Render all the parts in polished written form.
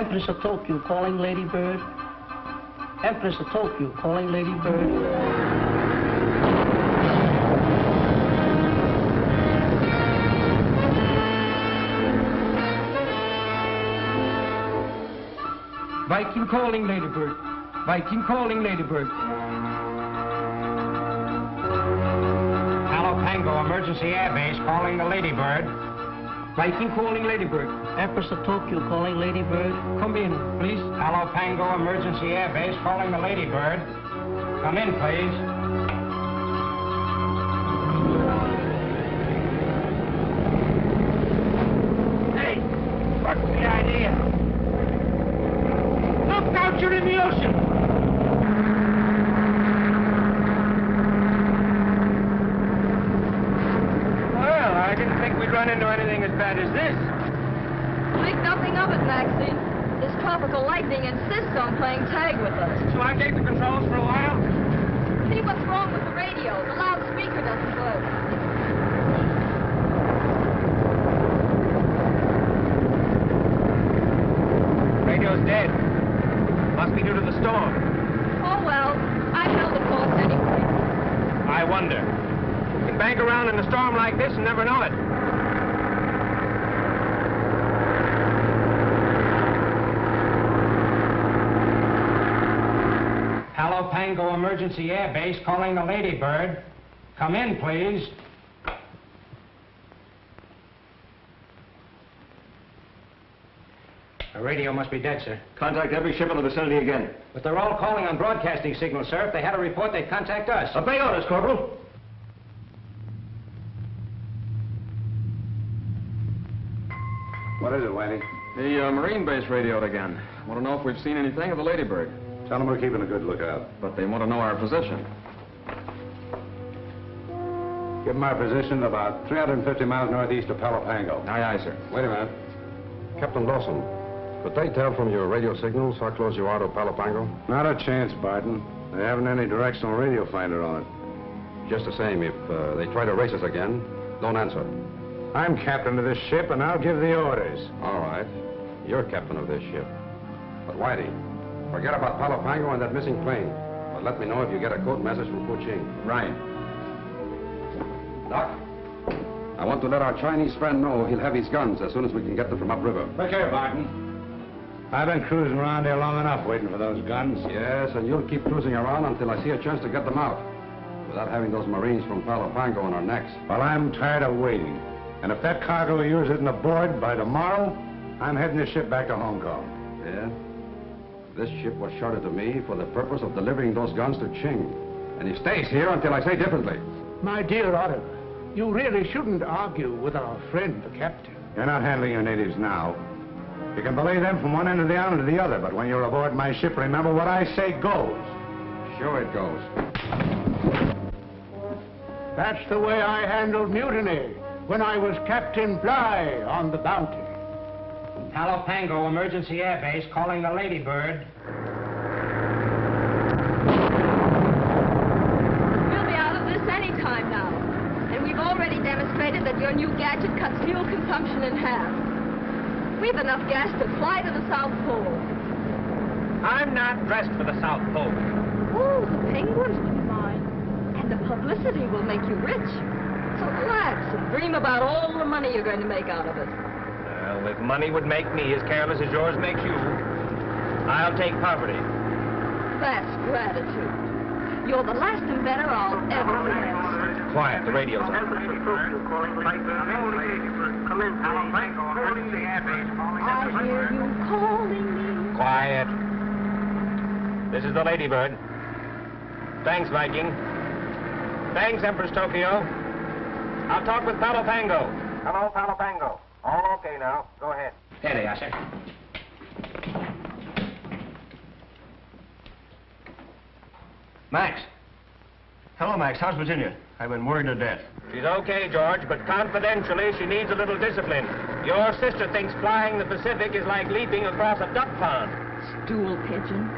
Empress of Tokyo calling Lady Bird. Empress of Tokyo calling Lady Bird. Viking calling Ladybird. Viking calling Ladybird. Tango Emergency Air Base calling the Ladybird. Viking calling Ladybird. Empress of Tokyo calling Ladybird. Come in, please. Hello, Pango Emergency Air Base calling the Ladybird. Come in, please. Hey, what's the idea? Look out, you're in the ocean. Run into anything as bad as this. Make nothing of it, Maxie. This tropical lightning insists on playing tag with us. Shall I take the controls for a while? See what's wrong with the radio. The loudspeaker doesn't work. Radio's dead. Must be due to the storm. Oh, well. I held the course anyway. I wonder. You can bank around in a storm like this and never know it. Pango Emergency Air Base calling the Ladybird. Come in, please. The radio must be dead, sir. Contact every ship in the vicinity again. But they're all calling on broadcasting signals, sir. If they had a report, they'd contact us. Obey orders, Corporal. What is it, Whitey? The Marine base radioed again. Want to know if we've seen anything of the Ladybird. Tell them we're keeping a good lookout. But they want to know our position. Give them our position about 350 miles northeast of Palapango. Aye, aye, sir. Wait a minute. Captain Lawson, could they tell from your radio signals how close you are to Palapango? Not a chance, Barton. They haven't any directional radio finder on it. Just the same, if they try to race us again, don't answer. I'm captain of this ship, and I'll give the orders. All right. You're captain of this ship. But Whitey, forget about Palapango and that missing plane. But let me know if you get a code message from Kuching. Right. Doc, I want to let our Chinese friend know he'll have his guns as soon as we can get them from upriver. Look here, Barton. I've been cruising around here long enough waiting for those guns. Yes, and you'll keep cruising around until I see a chance to get them out. Without having those Marines from Palapango on our necks. Well, I'm tired of waiting. And if that cargo of yours isn't aboard by tomorrow, I'm heading the ship back to Hong Kong. Yeah? This ship was chartered to me for the purpose of delivering those guns to Ching. And he stays here until I say differently. My dear Oliver, you really shouldn't argue with our friend, the captain. You're not handling your natives now. You can belay them from one end of the island to the other, but when you're aboard my ship, remember what I say goes. Sure it goes. That's the way I handled mutiny when I was Captain Bligh on the Bounty. Palapango Emergency Air Base calling the Ladybird. We'll be out of this any time now. And we've already demonstrated that your new gadget cuts fuel consumption in half. We've enough gas to fly to the South Pole. I'm not dressed for the South Pole. Oh, the penguins wouldn't mind. And the publicity will make you rich. So relax and dream about all the money you're going to make out of it. Well, if money would make me as careless as yours makes you, I'll take poverty. That's gratitude. You're the last inventor I'll ever forget. Quiet, the radio's on. I hear you calling me. Quiet. This is the Ladybird. Thanks, Viking. Thanks, Empress Tokyo. I'll talk with Palapango. Hello, Palapango. All okay now. Go ahead. There they are, sir. Max. Hello, Max. How's Virginia? I've been worried to death. She's okay, George, but confidentially, she needs a little discipline. Your sister thinks flying the Pacific is like leaping across a duck pond. Stool pigeon.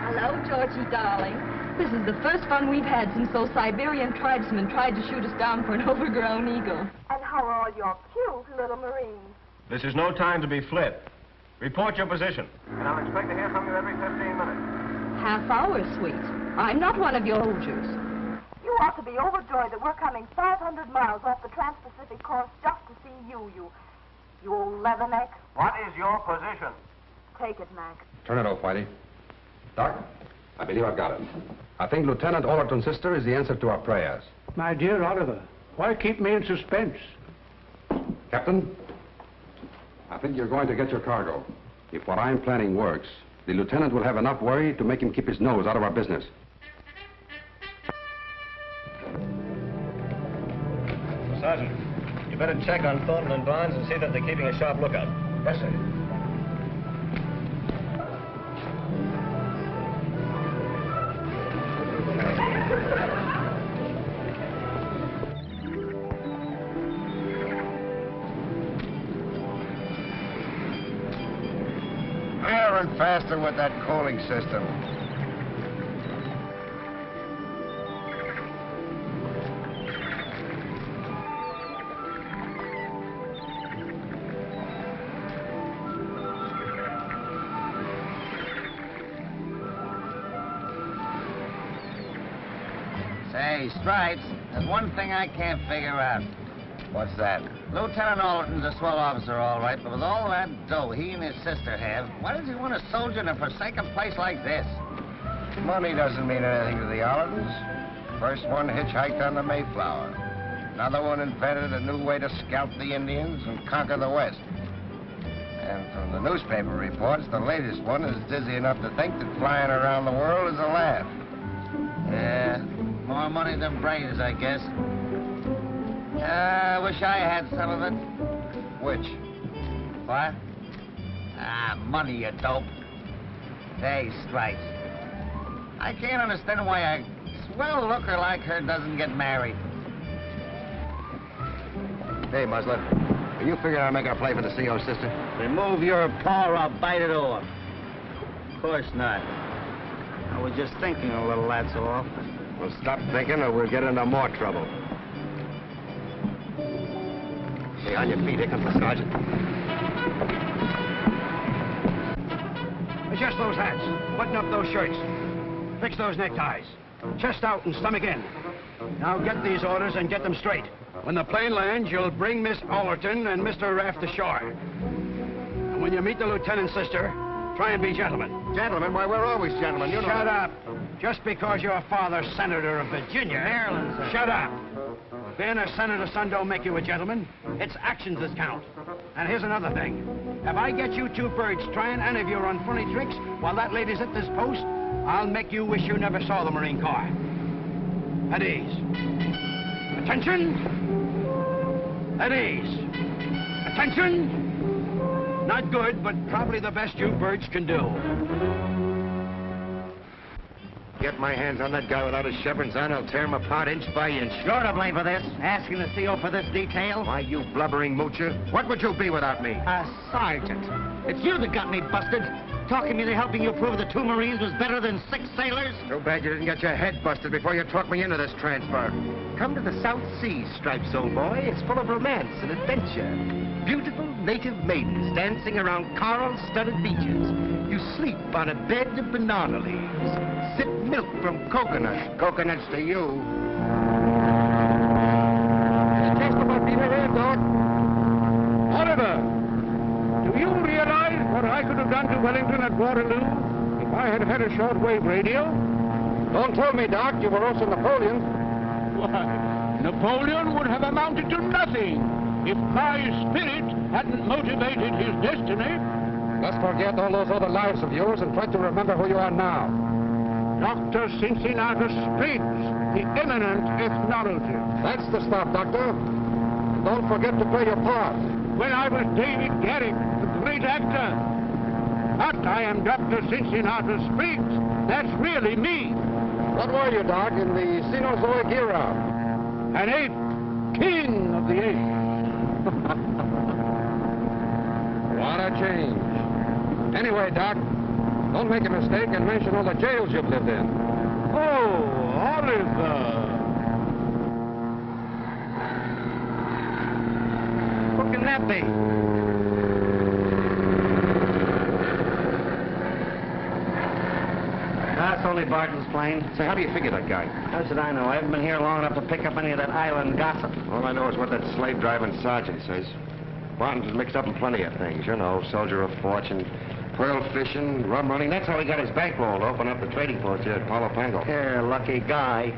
Hello, Georgie, darling. This is the first fun we've had since those Siberian tribesmen tried to shoot us down for an overgrown eagle. And how are all your cute little Marines? This is no time to be flip. Report your position. And I'll expect to hear from you every 15 minutes. Half hour, sweet. I'm not one of your soldiers. You ought to be overjoyed that we're coming 500 miles off the Trans-Pacific course just to see you old leatherneck. What is your position? Take it, Max. Turn it off, Whitey. Doc, I believe I've got it. I think Lieutenant Allerton's sister is the answer to our prayers. My dear Oliver, why keep me in suspense? Captain, I think you're going to get your cargo. If what I'm planning works, the lieutenant will have enough worry to make him keep his nose out of our business. Sergeant, you better check on Thornton and Barnes and see that they're keeping a sharp lookout. Yes, sir. Run faster with that coaling system. Say, Stripes, there's one thing I can't figure out. What's that? Lieutenant Allerton's a swell officer, all right, but with all that dough he and his sister have, why does he want a soldier in a forsaken place like this? Money doesn't mean anything to the Allertons. First one hitchhiked on the Mayflower. Another one invented a new way to scalp the Indians and conquer the West. And from the newspaper reports, the latest one is dizzy enough to think that flying around the world is a laugh. Yeah, more money than brains, I guess. I wish I had some of it. Which? What? Money, you dope. Hey, Stripes. I can't understand why a swell looker like her doesn't get married. Hey, Muzzler, are you figuring I'll make our play for the CO, sister? Remove your paw or I'll bite it off. Of course not. I was just thinking a little, that's all. Well, stop thinking or we'll get into more trouble. Stay on your feet. Here comes the sergeant. Adjust those hats. Button up those shirts. Fix those neckties. Chest out and stomach in. Now get these orders and get them straight. When the plane lands, you'll bring Miss Allerton and Mr. Raff to shore. And when you meet the lieutenant's sister, try and be gentlemen. Gentlemen? Why, we're always gentlemen. You know. Shut up. Just because your father's senator of Virginia. Maryland, sir. Shut up. Being a senator's son don't make you a gentleman. It's actions that count. And here's another thing. If I get you two birds trying any of your unfunny tricks while that lady's at this post, I'll make you wish you never saw the Marine Corps. At ease. Attention! At ease. Attention! Not good, but probably the best you birds can do. Get my hands on that guy without his chevrons on, I'll tear him apart inch by inch. You're to blame for this. Asking the CO for this detail. Why, you blubbering moocher? What would you be without me? A sergeant. It's you that got me busted. Talking me to helping you prove the 2 Marines was better than 6 sailors. Too bad you didn't get your head busted before you talked me into this transfer. Come to the South Seas, Stripes, old boy. It's full of romance and adventure. Beautiful native maidens dancing around coral-studded beaches. You sleep on a bed of banana leaves. Sip milk from coconuts. Coconuts to you. It's just about being here, Doc. Oliver, do you realize what I could have done to Wellington at Waterloo if I had had a shortwave radio? Don't tell me, Doc. You were also Napoleon. Why, Napoleon would have amounted to nothing if my spirit hadn't motivated his destiny. Let's forget all those other lives of yours and try to remember who you are now. Dr. Cincinnatus Spriggs, the eminent ethnologist. That's the stuff, Doctor. And don't forget to play your part. When I was David Garrick, the great actor. But I am Dr. Cincinnatus Spriggs. That's really me. What were you, Doc, in the Cenozoic era? An ape, king of the apes. What a change. Anyway, Doc, don't make a mistake and mention all the jails you've lived in. Oh, Oliver. Who can that be? only Barton's plane. Say, how do you figure that guy? How should I know? I haven't been here long enough to pick up any of that island gossip. All I know is what that slave-driving sergeant says. Barton's mixed up in plenty of things, you know, soldier of fortune, pearl fishing, rum running. That's how he got his bankroll to open up the trading post here at Palo Pango. Yeah, lucky guy.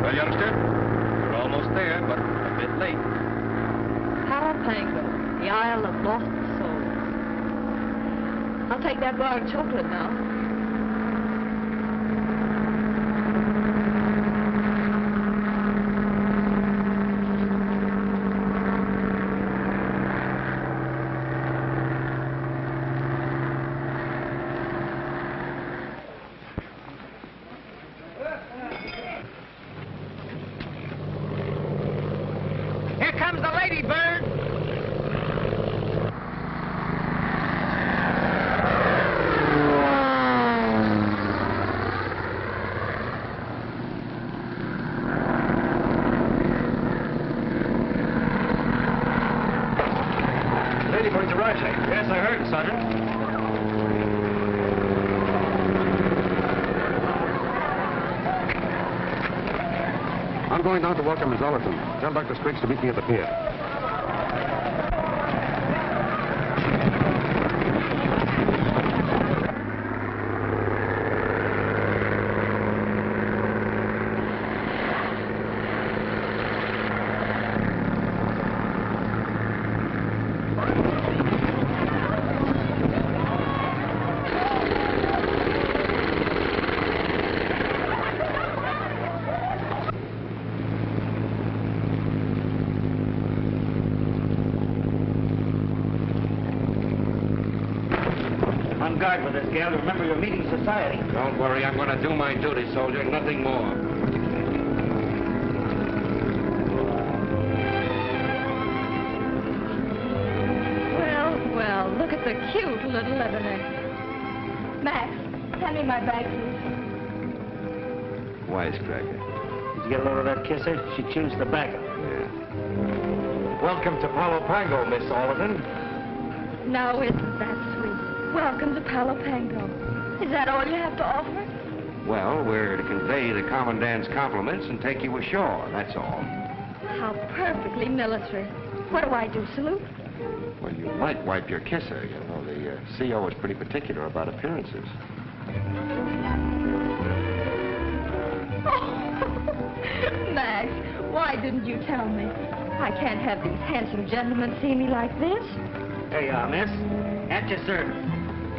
Well, youngster, you're almost there, but a bit late. Palo Pango, the Isle of Lost Souls. I'll take that bar of chocolate now. Here comes the Lady Bird. Lady Bird's arrived, Hank. Yes, I heard, Sergeant. I'm going down to welcome Miss Allerton. Tell Dr. Spriggs to meet me at the pier. On guard with this gal. Remember, you're meeting society. Don't worry, I'm going to do my duty, soldier, nothing more. Well, look at the cute little leatherneck. Max, hand me my bag, please. Wisecracker. Did you get a load of that kisser? She chews tobacco. Yeah. Welcome to Palo Pango, Miss Allerton. Now, isn't that sweet? Welcome to Palo Pango. Is that all you have to offer? Well, we're to convey the commandant's compliments and take you ashore, that's all. How perfectly military. What do I do, salute? Well, you might wipe your kisser. You know, the CO is pretty particular about appearances. Max, why didn't you tell me? I can't have these handsome gentlemen see me like this. There you are, miss. At your service.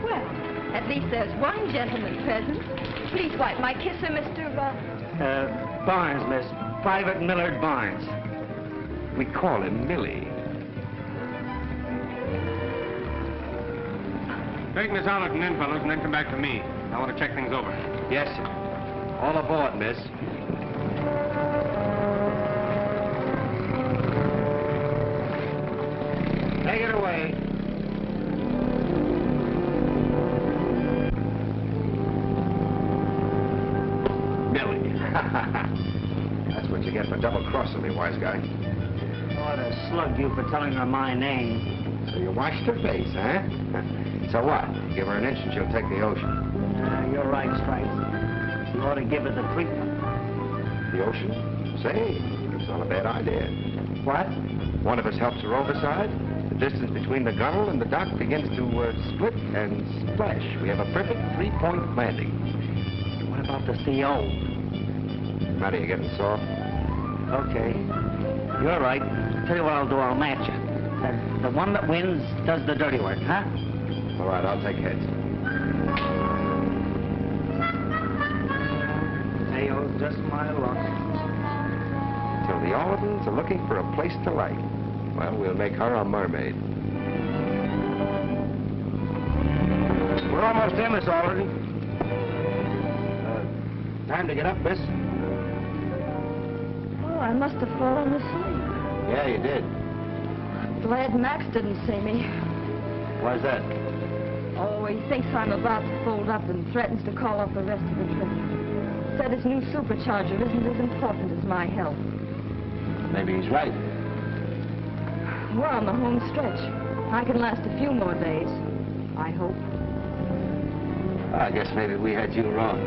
Well, at least there's one gentleman present. Please wipe my kisser, Mr. Barnes, miss. Private Millard Barnes. We call him Millie. Take Miss Allerton in, fellows, and then come back to me. I want to check things over. Yes, sir. All aboard, miss. Take it away. Millie. That's what you get for double-crossing me, wise guy. Ought to slug you for telling her my name. So you washed her face, huh? So what? Give her an inch and she'll take the ocean. You're right, Stripes. You ought to give her the treatment. The ocean? Say, it's not a bad idea. What? One of us helps her overside. The distance between the gunnel and the dock begins to split and splash. We have a perfect three-point landing. What about the CO? Matter, you getting soft? Okay. You're right. Tell you what I'll do. I'll match you. The one that wins does the dirty work, huh? All right, I'll take heads. Theo's just my luck. So the Allertons are looking for a place to like. Well, we'll make her a mermaid. We're almost there, Miss Allerton. Time to get up, miss. Oh, I must have fallen asleep. Yeah, you did. Glad Max didn't see me. Why's that? Oh, he thinks I'm about to fold up and threatens to call off the rest of the trip. Said his new supercharger isn't as important as my health. Maybe he's right. We're on the home stretch. I can last a few more days. I hope. I guess maybe we had you wrong.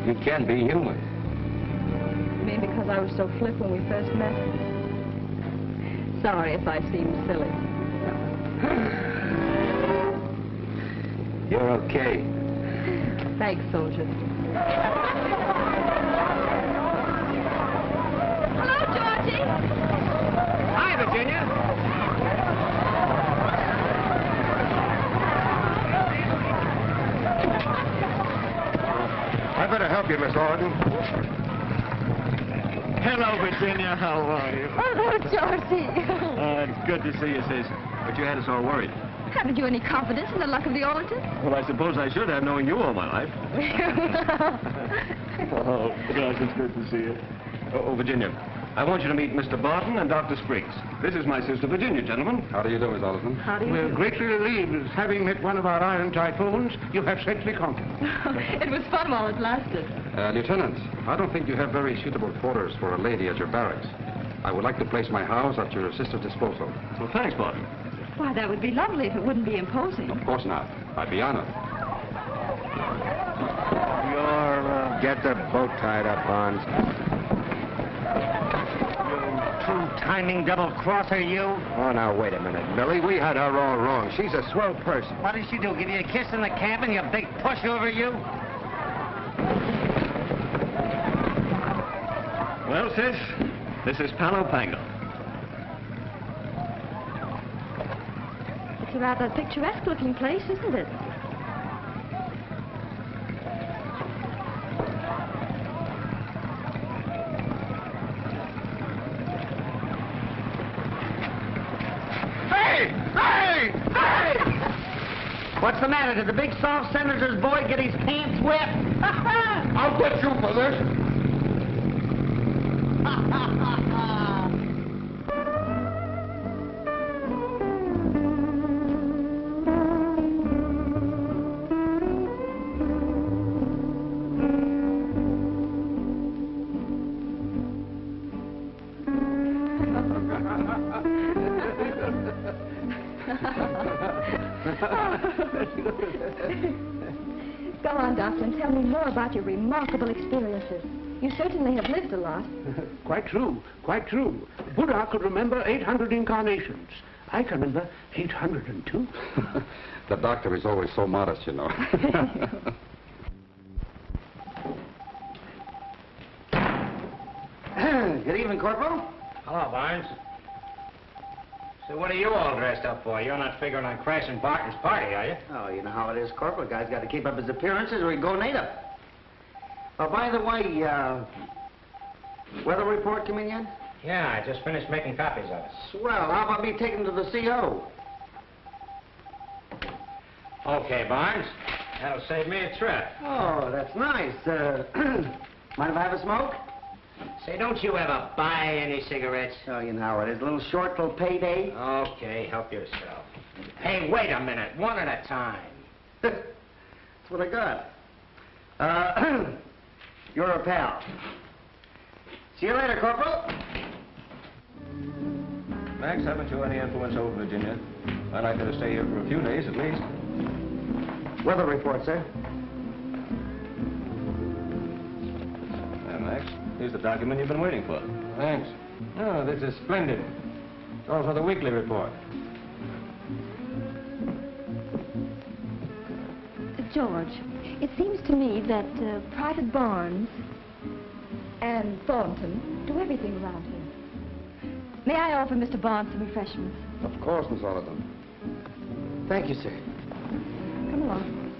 You can be human. Maybe because I was so flip when we first met. Sorry if I seemed silly. You're okay. Thanks, soldier. Hello, Georgie. Hi, Virginia. I better help you, Miss Thornton. Hello, Virginia. How are you? Hello, Georgie. It's good to see you, sis. But you had us all worried. Haven't you any confidence in the luck of the Allerton? Well, I suppose I should have, knowing you all my life. Oh, gosh, it's good to see you. Oh, Virginia, I want you to meet Mr. Barton and Dr. Spriggs. This is my sister, Virginia, gentlemen. How do you do, Miss Allerton? How do you We're do? greatly relieved. Having met one of our iron typhoons, you have safely conquered. It was fun while it lasted. Lieutenant, I don't think you have very suitable quarters for a lady at your barracks. I would like to place my house at your sister's disposal. Well, thanks, Barton. Why, that would be lovely if it wouldn't be imposing. Of course not. I'd be honored. Get the boat tied up, Barnes. Two-timing double-crosser, you. Oh, now, wait a minute, Millie. We had her all wrong. She's a swell person. What did she do? Give you a kiss in the cabin, you big pushover, you? Well, sis, this is Palo Pango. It's a rather picturesque-looking place, isn't it? What's the matter? Did the big soft senator's boy get his pants wet? I'll get you for this. Go on, Doctor, and tell me more about your remarkable experiences. You certainly have lived a lot. Quite true, quite true. Buddha could remember 800 incarnations. I can remember 802. The doctor is always so modest, you know. Good evening, Corporal. Hello, Barnes. So what are you all dressed up for? You're not figuring on crashing Barton's party, are you? Oh, you know how it is, Corporal. Guy's got to keep up his appearances or he'd go native. Oh, by the way, weather report come in yet? Yeah, I just finished making copies of it. Swell. How about me taking to the CO? Okay, Barnes. That'll save me a trip. Oh, that's nice. Mind if I have a smoke? Say, don't you ever buy any cigarettes? Oh, you know how it is. A little short till payday. Okay, help yourself. Hey, wait a minute. One at a time. That's what I got. You're a pal. See you later, Corporal. Max, haven't you any influence over Virginia? I'd like her to stay here for a few days at least. Weather report, sir. There, Max. Here's the document you've been waiting for. Thanks. Oh, this is splendid. It's all for the weekly report. George, it seems to me that Private Barnes and Thornton do everything around here. May I offer Mr. Barnes some refreshments? Of course, Miss Allerton. Thank you, sir. Come along.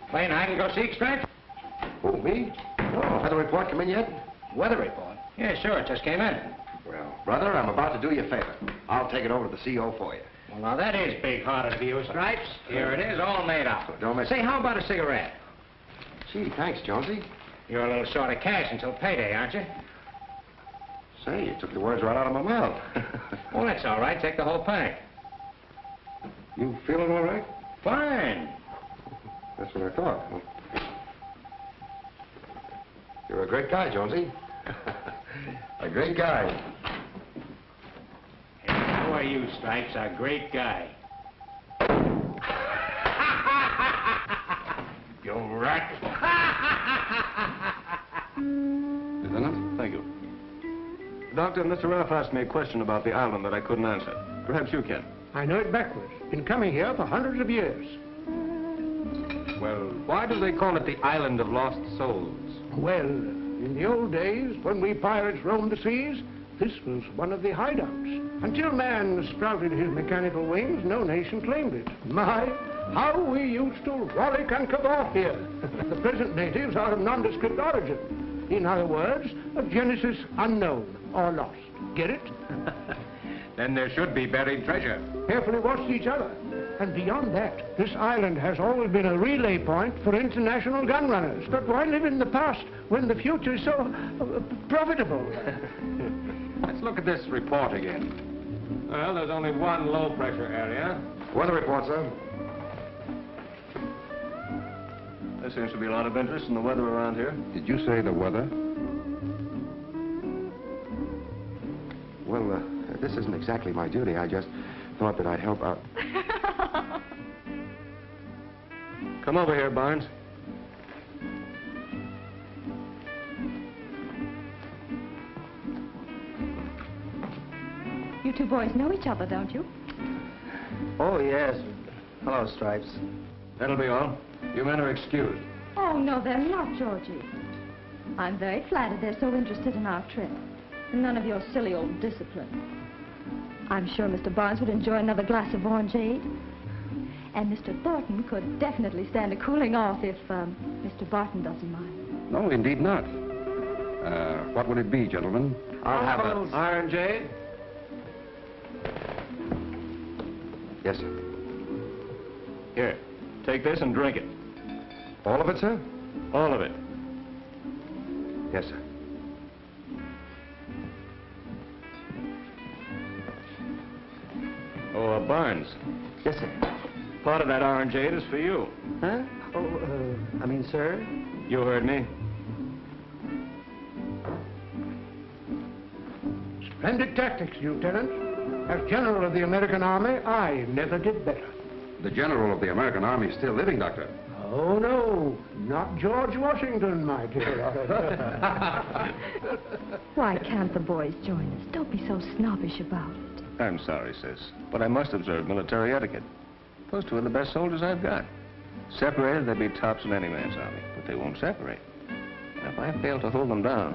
Playing hide and go seek, Stripes? Who, me? No. Weather report come in yet? Weather report? Yeah, sure. It just came in. Well, brother, I'm about to do you a favor. I'll take it over to the CO for you. Well, now, that is big-hearted of you, Stripes. Here it is, all made up. Don't miss. Say, how about a cigarette? Gee, thanks, Jonesy. You're a little short of cash until payday, aren't you? Say, you took the words right out of my mouth. Well, that's all right. Take the whole pack. You feeling all right? Fine. That's what I thought. You're a great guy, Jonesy. A great guy. Hey, who are you, Stripes. A great guy. You rat. Lieutenant? Thank you. Doctor, Mr. Raff asked me a question about the island that I couldn't answer. Perhaps you can. I know it backwards. Been coming here for hundreds of years. Well, why do they call it the Island of Lost Souls? Well, in the old days, when we pirates roamed the seas, this was one of the hideouts. Until man sprouted his mechanical wings, no nation claimed it. My, how we used to rollick and cabal here. The present natives are of nondescript origin. In other words, of genesis unknown or lost. Get it? Then there should be buried treasure. Carefully watch each other. And beyond that, this island has always been a relay point for international gun runners. But why live in the past when the future is so profitable? Let's look at this report again. Well, there's only one low-pressure area. Weather report, sir. There seems to be a lot of interest in the weather around here. Did you say the weather? Well, this isn't exactly my duty. I just thought that I'd help out. Come over here, Barnes. You two boys know each other, don't you? Oh, yes. Hello, Stripes. That'll be all. You men are excused. Oh, no, they're not, Georgie. I'm very flattered they're so interested in our trip. None of your silly old discipline. I'm sure Mr. Barnes would enjoy another glass of orangeade. And Mr. Thornton could definitely stand a cooling off if Mr. Barton doesn't mind. No, indeed not. What would it be, gentlemen? I'll have an orangeade. Yes, sir. Here, take this and drink it. All of it, sir? All of it. Yes, sir. Oh, Barnes. Yes, sir. Part of that orangeade is for you. Huh? Oh, I mean, sir? You heard me. Splendid tactics, Lieutenant. As General of the American Army, I never did better. The General of the American Army is still living, Doctor. Oh, no. Not George Washington, my dear. Why can't the boys join us? Don't be so snobbish about it. I'm sorry, sis, but I must observe military etiquette. Those two are the best soldiers I've got. Separated, they'd be tops in any man's army, but they won't separate. And if I fail to hold them down,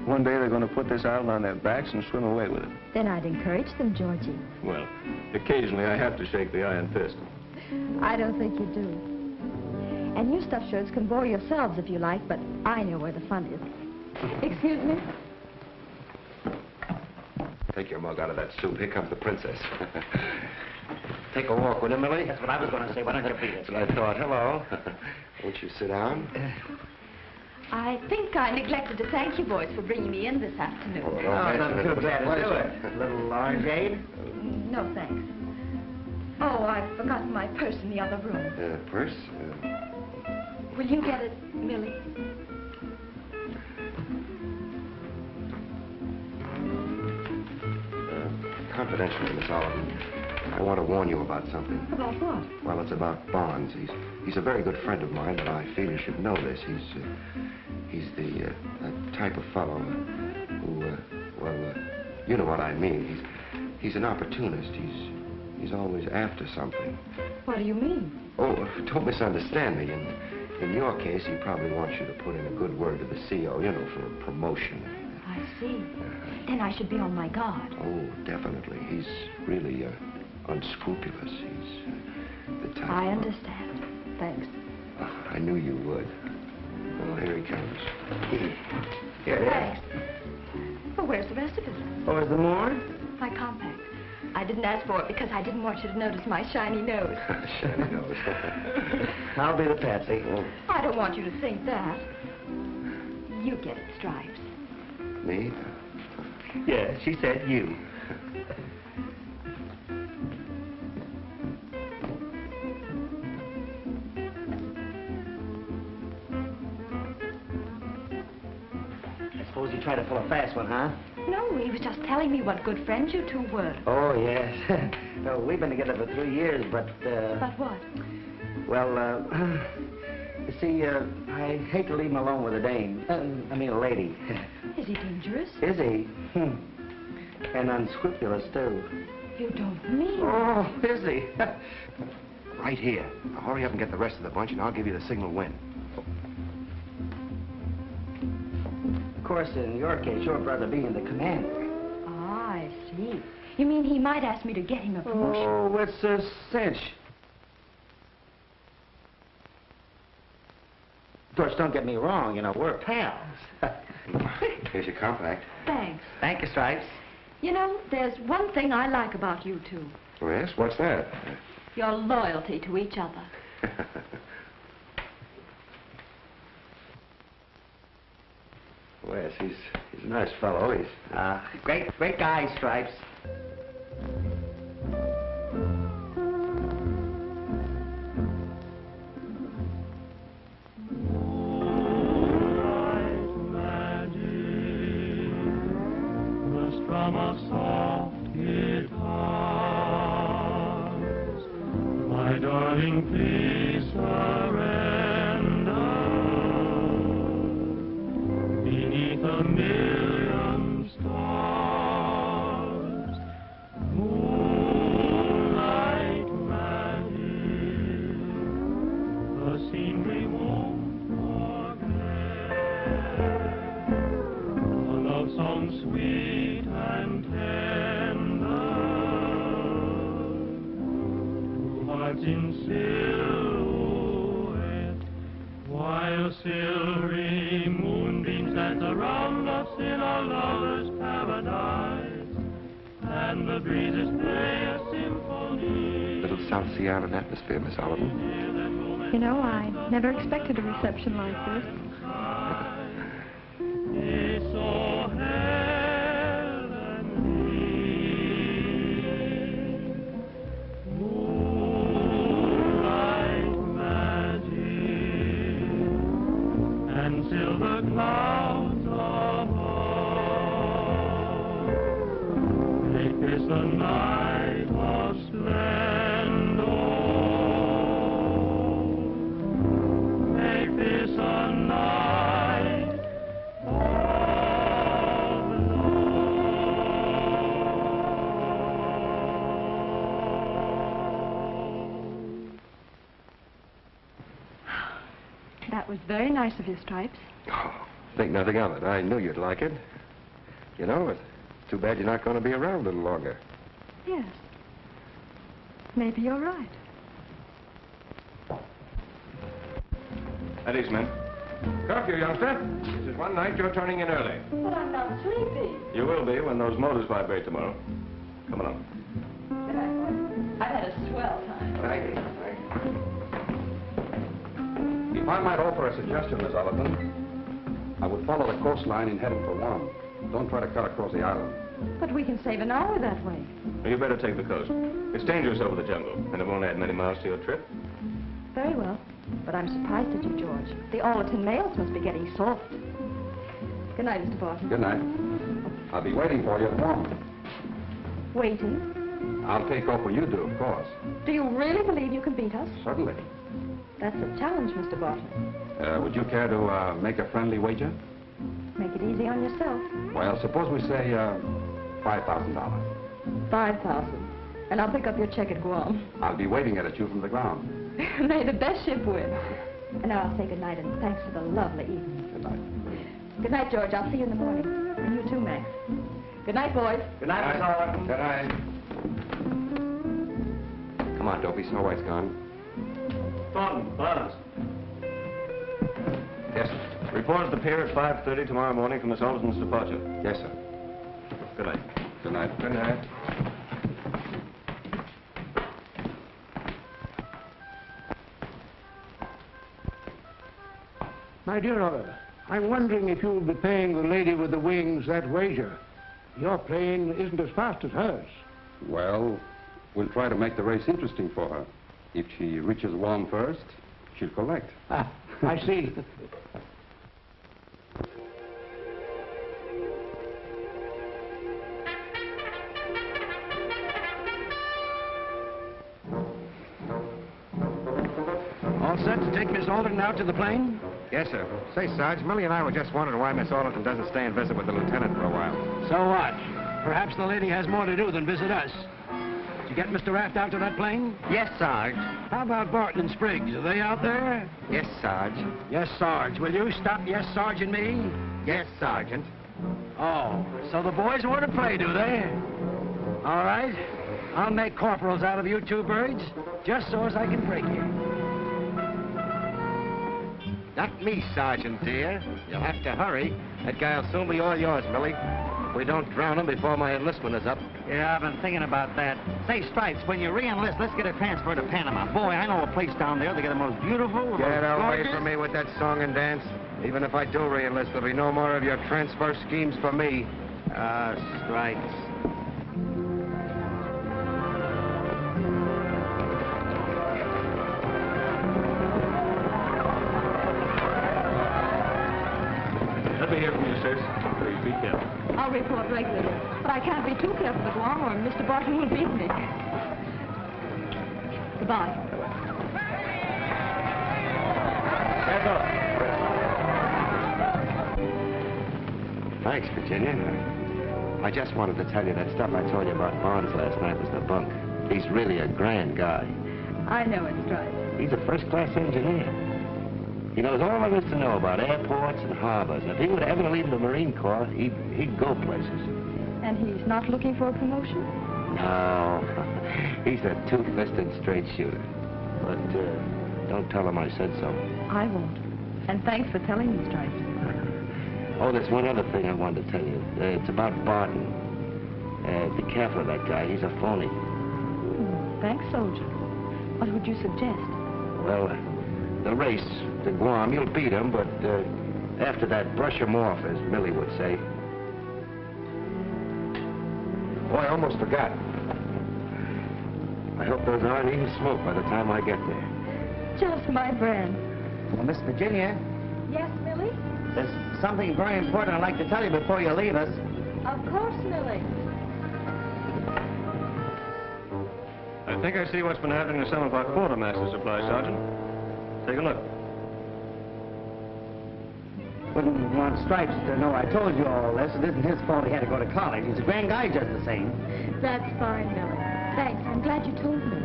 one day they're going to put this island on their backs and swim away with it. Then I'd encourage them, Georgie. Well, occasionally I have to shake the iron fist. I don't think you do. And you stuffed shirts can bore yourselves if you like, but I know where the fun is. Excuse me? Take your mug out of that soup. Here comes the princess. Take a walk with him, Millie? That's what I was going to say. Why don't you beat it? That's what I thought. Hello. Won't you sit down? I think I neglected to thank you boys for bringing me in this afternoon. Oh, nothing too bad to do it. A little orangeade? No, thanks. Oh, I've forgotten my purse in the other room. Purse? Will you get it, Millie? Confidentially, Miss Allerton, I want to warn you about something. About what? Well, it's about Barnes. He's a very good friend of mine, but I feel you should know this. He's the type of fellow who, you know what I mean. He's an opportunist. He's always after something. What do you mean? Oh, don't misunderstand me. In your case, he probably wants you to put in a good word to the CO, you know, for a promotion. I see. Then I should be on my guard. Oh, definitely. He's really unscrupulous. He's the type. I understand. Thanks. I knew you would. Well, here he comes. Here, Thanks. Well, where's the rest of it? Oh, is there more? My compact. I didn't ask for it because I didn't want you to notice my shiny nose. Shiny nose. I'll be the patsy. I don't want you to think that. You get it, Stripes. Me? Yeah, she said you. I suppose you try to pull a fast one, huh? No, he was just telling me what good friends you two were. Oh, yes. No, we've been together for 3 years, but, But what? Well, you see, I hate to leave him alone with a dame. I mean, a lady. Is he dangerous? Is he? And unscrupulous, too. You don't mean... Oh, is he? Right here. Now hurry up and get the rest of the bunch, and I'll give you the signal when. Of course, in your case, your brother being the commander. Ah, I see. You mean he might ask me to get him a promotion? Oh, it's a cinch. Of course, don't get me wrong, you know, we're pals. Here's your compact. Thanks. Thank you, Stripes. You know, there's one thing I like about you two. Oh, yes? What's that? Your loyalty to each other. Well, yes, he's a nice fellow. He's... Great guy, Stripes. From a soft guitars, my darling, please surrender. Beneath a million stars, moonlight magic, the scene we won't forget, a love song sweet and tender, two hearts in silhouette, while silvery moonbeams dance around us in a lover's paradise, and the breezes play a symphony. Little South Sea Island atmosphere, Miss Allerton. You know, I never expected a reception like this. It's so till the clouds above make this a night of splendor. Make this a night of That was very nice of you, Stripes. Oh, think nothing of it. I knew you'd like it. You know, it's too bad you're not going to be around a little longer. Yes. Maybe you're right. At ease, men. Curfew, youngster. This is one night you're turning in early. But I'm not sleepy. You will be when those motors vibrate tomorrow. Come along. Good night, boy. I've had a swell time. Thank you. If I might offer a suggestion, Miss Allerton, I would follow the coastline in heading for Guam. Don't try to cut across the island. But we can save an hour that way. You better take the coast. It's dangerous over the jungle, and it won't add many miles to your trip. Very well. But I'm surprised at you, George. The Allerton mails must be getting soft. Good night, Mr. Barton. Good night. I'll be waiting for you at Guam. Waiting? I'll take off when you do, of course. Do you really believe you can beat us? Certainly. That's a challenge, Mr. Barton. Would you care to make a friendly wager? Make it easy on yourself. Well, suppose we say $5,000. 5,000. And I'll pick up your check at Guam. I'll be waving it at you from the ground. May the best ship win. And now I'll say good night and thanks for the lovely evening. Good night. Good night, George. I'll see you in the morning. And you too, Max. Good night, boys. Good night, Miss Allerton. Good night. Come on, Dopey. Snow White's gone. Thornton, Wallace. Yes, sir. Report at the pier at 5:30 tomorrow morning for Miss Alden's departure. Yes, sir. Good night. Good night. Good night. My dear Oliver, I'm wondering if you'll be paying the lady with the wings that wager. Your plane isn't as fast as hers. Well, we'll try to make the race interesting for her. If she reaches Guam first, she'll collect. Ah, I see. to take Miss Allerton out to the plane? Yes, sir. Say, Sarge, Millie and I were just wondering why Miss Allerton doesn't stay and visit with the lieutenant for a while. So what? Perhaps the lady has more to do than visit us. Did you get Mr. Raft out to that plane? Yes, Sarge. How about Barton and Spriggs? Are they out there? Yes, Sarge. Yes, Sarge. Will you stop yes, Sarge and me? Yes, Sergeant. Oh, so the boys want to play, do they? All right. I'll make corporals out of you two birds, just so as I can break you. Not me, Sergeant, dear. You'll have to hurry. That guy'll soon be all yours, Millie. If we don't drown him before my enlistment is up. Yeah, I've been thinking about that. Say, Stripes, when you re-enlist, let's get a transfer to Panama. Boy, I know a place down there. They got the most beautiful, Get away from me with that song and dance. Even if I do re-enlist, there'll be no more of your transfer schemes for me. Stripes. Let me hear from you, sirs. Please be careful. I'll report regularly, but I can't be too careful to Guam or Mr. Barton will beat me. Goodbye. That's all. Thanks, Virginia. I just wanted to tell you that stuff I told you about Barnes last night was the bunk. He's really a grand guy. I know it, Stripes. He's a first-class engineer. He knows all there is to know about airports and harbors. If he were to ever leave the Marine Corps, he'd go places. And he's not looking for a promotion? No. He's a two-fisted straight shooter. But don't tell him I said so. I won't. And thanks for telling me, Stripes. Oh, there's one other thing I wanted to tell you. It's about Barton. Be careful of that guy. He's a phony. Thanks, soldier. What would you suggest? Well, the race to Guam, you'll beat him, but after that, brush him off, as Millie would say. Oh, I almost forgot. I hope those aren't even smoked by the time I get there. Just my brand. Well, Miss Virginia, Yes, Millie? there's something very important I'd like to tell you before you leave us. Of course, Millie. I think I see what's been happening to some of our quartermaster supply, Sergeant. Take a look. Wouldn't want Stripes to know I told you all this. It isn't his fault he had to go to college. He's a grand guy just the same. That's fine, Millie. Thanks. I'm glad you told me.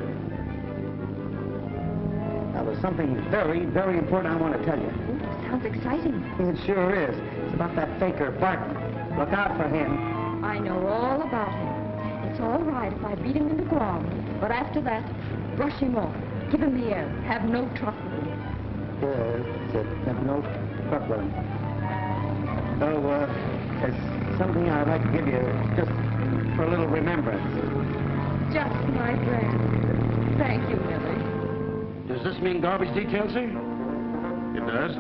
Now, there's something very, very important I want to tell you. Sounds exciting. It sure is. It's about that faker, Barton. Look out for him. I know all about him. It's all right if I beat him into Guam. But after that, brush him off. Give him the air. Have no truck with him. Have no truck with him. So, there's something I'd like to give you just for a little remembrance. Just my brand. Thank you, Millie. Does this mean garbage detail, sir? It does.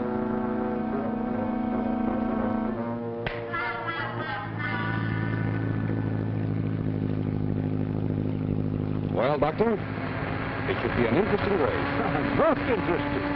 Well, Doctor, it should be an interesting race. Most interesting.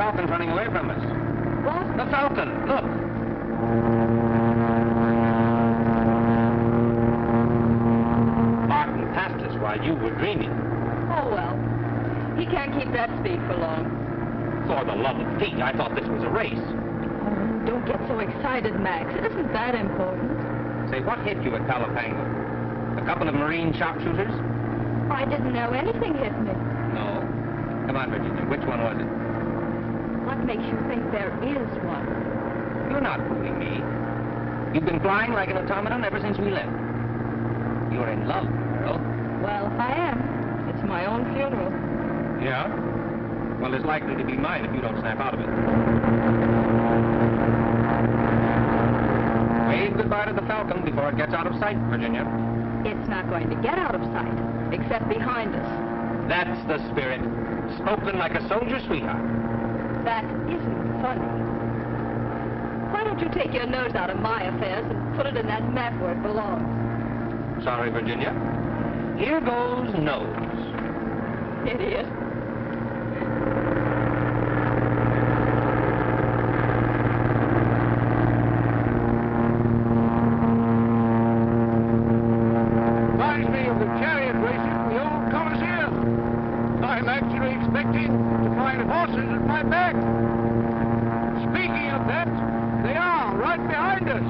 Falcon's running away from us. What? The Falcon, look. Barton passed us while you were dreaming. Oh, well. He can't keep that speed for long. For the love of Pete, I thought this was a race. Oh, don't get so excited, Max. It isn't that important. Say, what hit you at Calapango? A couple of Marine sharpshooters? I didn't know anything hit me. No. Come on, Virginia. Which one was it? What makes you think there is one? You're not fooling me. You've been flying like an automaton ever since we left. You're in love, girl. Well, I am. It's my own funeral. Yeah? Well, it's likely to be mine if you don't snap out of it. Wave goodbye to the Falcon before it gets out of sight, Virginia. It's not going to get out of sight, except behind us. That's the spirit. Spoken like a soldier sweetheart. That isn't funny. Why don't you take your nose out of my affairs and put it in that map where it belongs? Sorry, Virginia. Here goes nose. Idiot. Reminds me of the chariot races in the old Colosseum. I'm actually expecting to find horses at my back. Speaking of that, they are right behind us.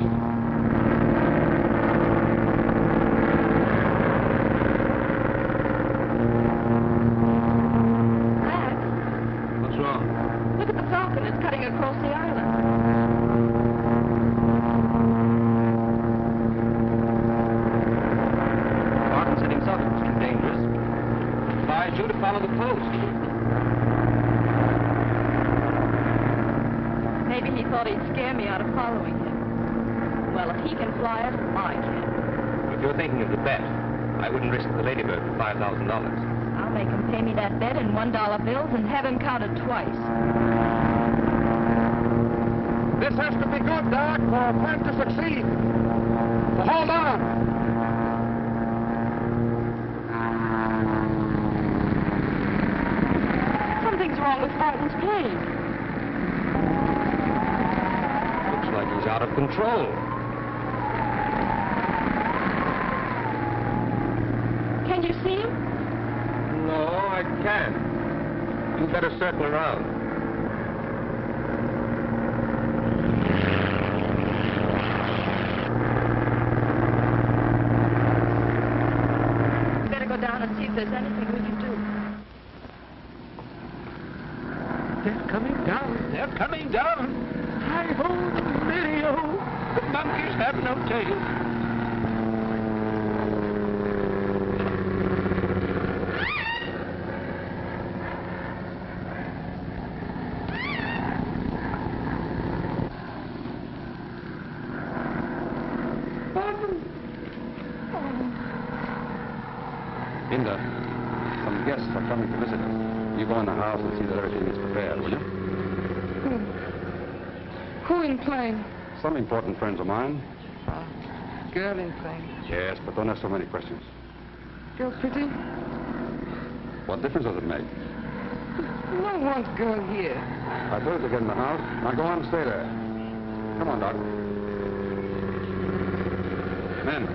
Across the island. Barton said himself it was too dangerous. Advised you to follow the coast. Maybe he thought he'd scare me out of following him. Well, if he can fly it, I can. If you're thinking of the bet, I wouldn't risk the Ladybird for $5,000. I'll make him pay me that bet in $1 bills and have him counted twice. This has to be good, Doc, for our plan to succeed. So hold on. Something's wrong with Barton's plane. Looks like he's out of control. Can you see him? No, I can't. You better circle around. See if there's anything we can do. They're coming down. They're coming down. Hi-ho, Mario. The monkeys have no tail. Inda, some guests are coming to visit us. You go in the house and see that everything is prepared, will you? Who in plane? Some important friends of mine. Girl in plane. Yes, but don't ask so many questions. Girl pretty? What difference does it make? No one's girl here. I told you to get in the house. Now go on and stay there. Come on, Doc. Men,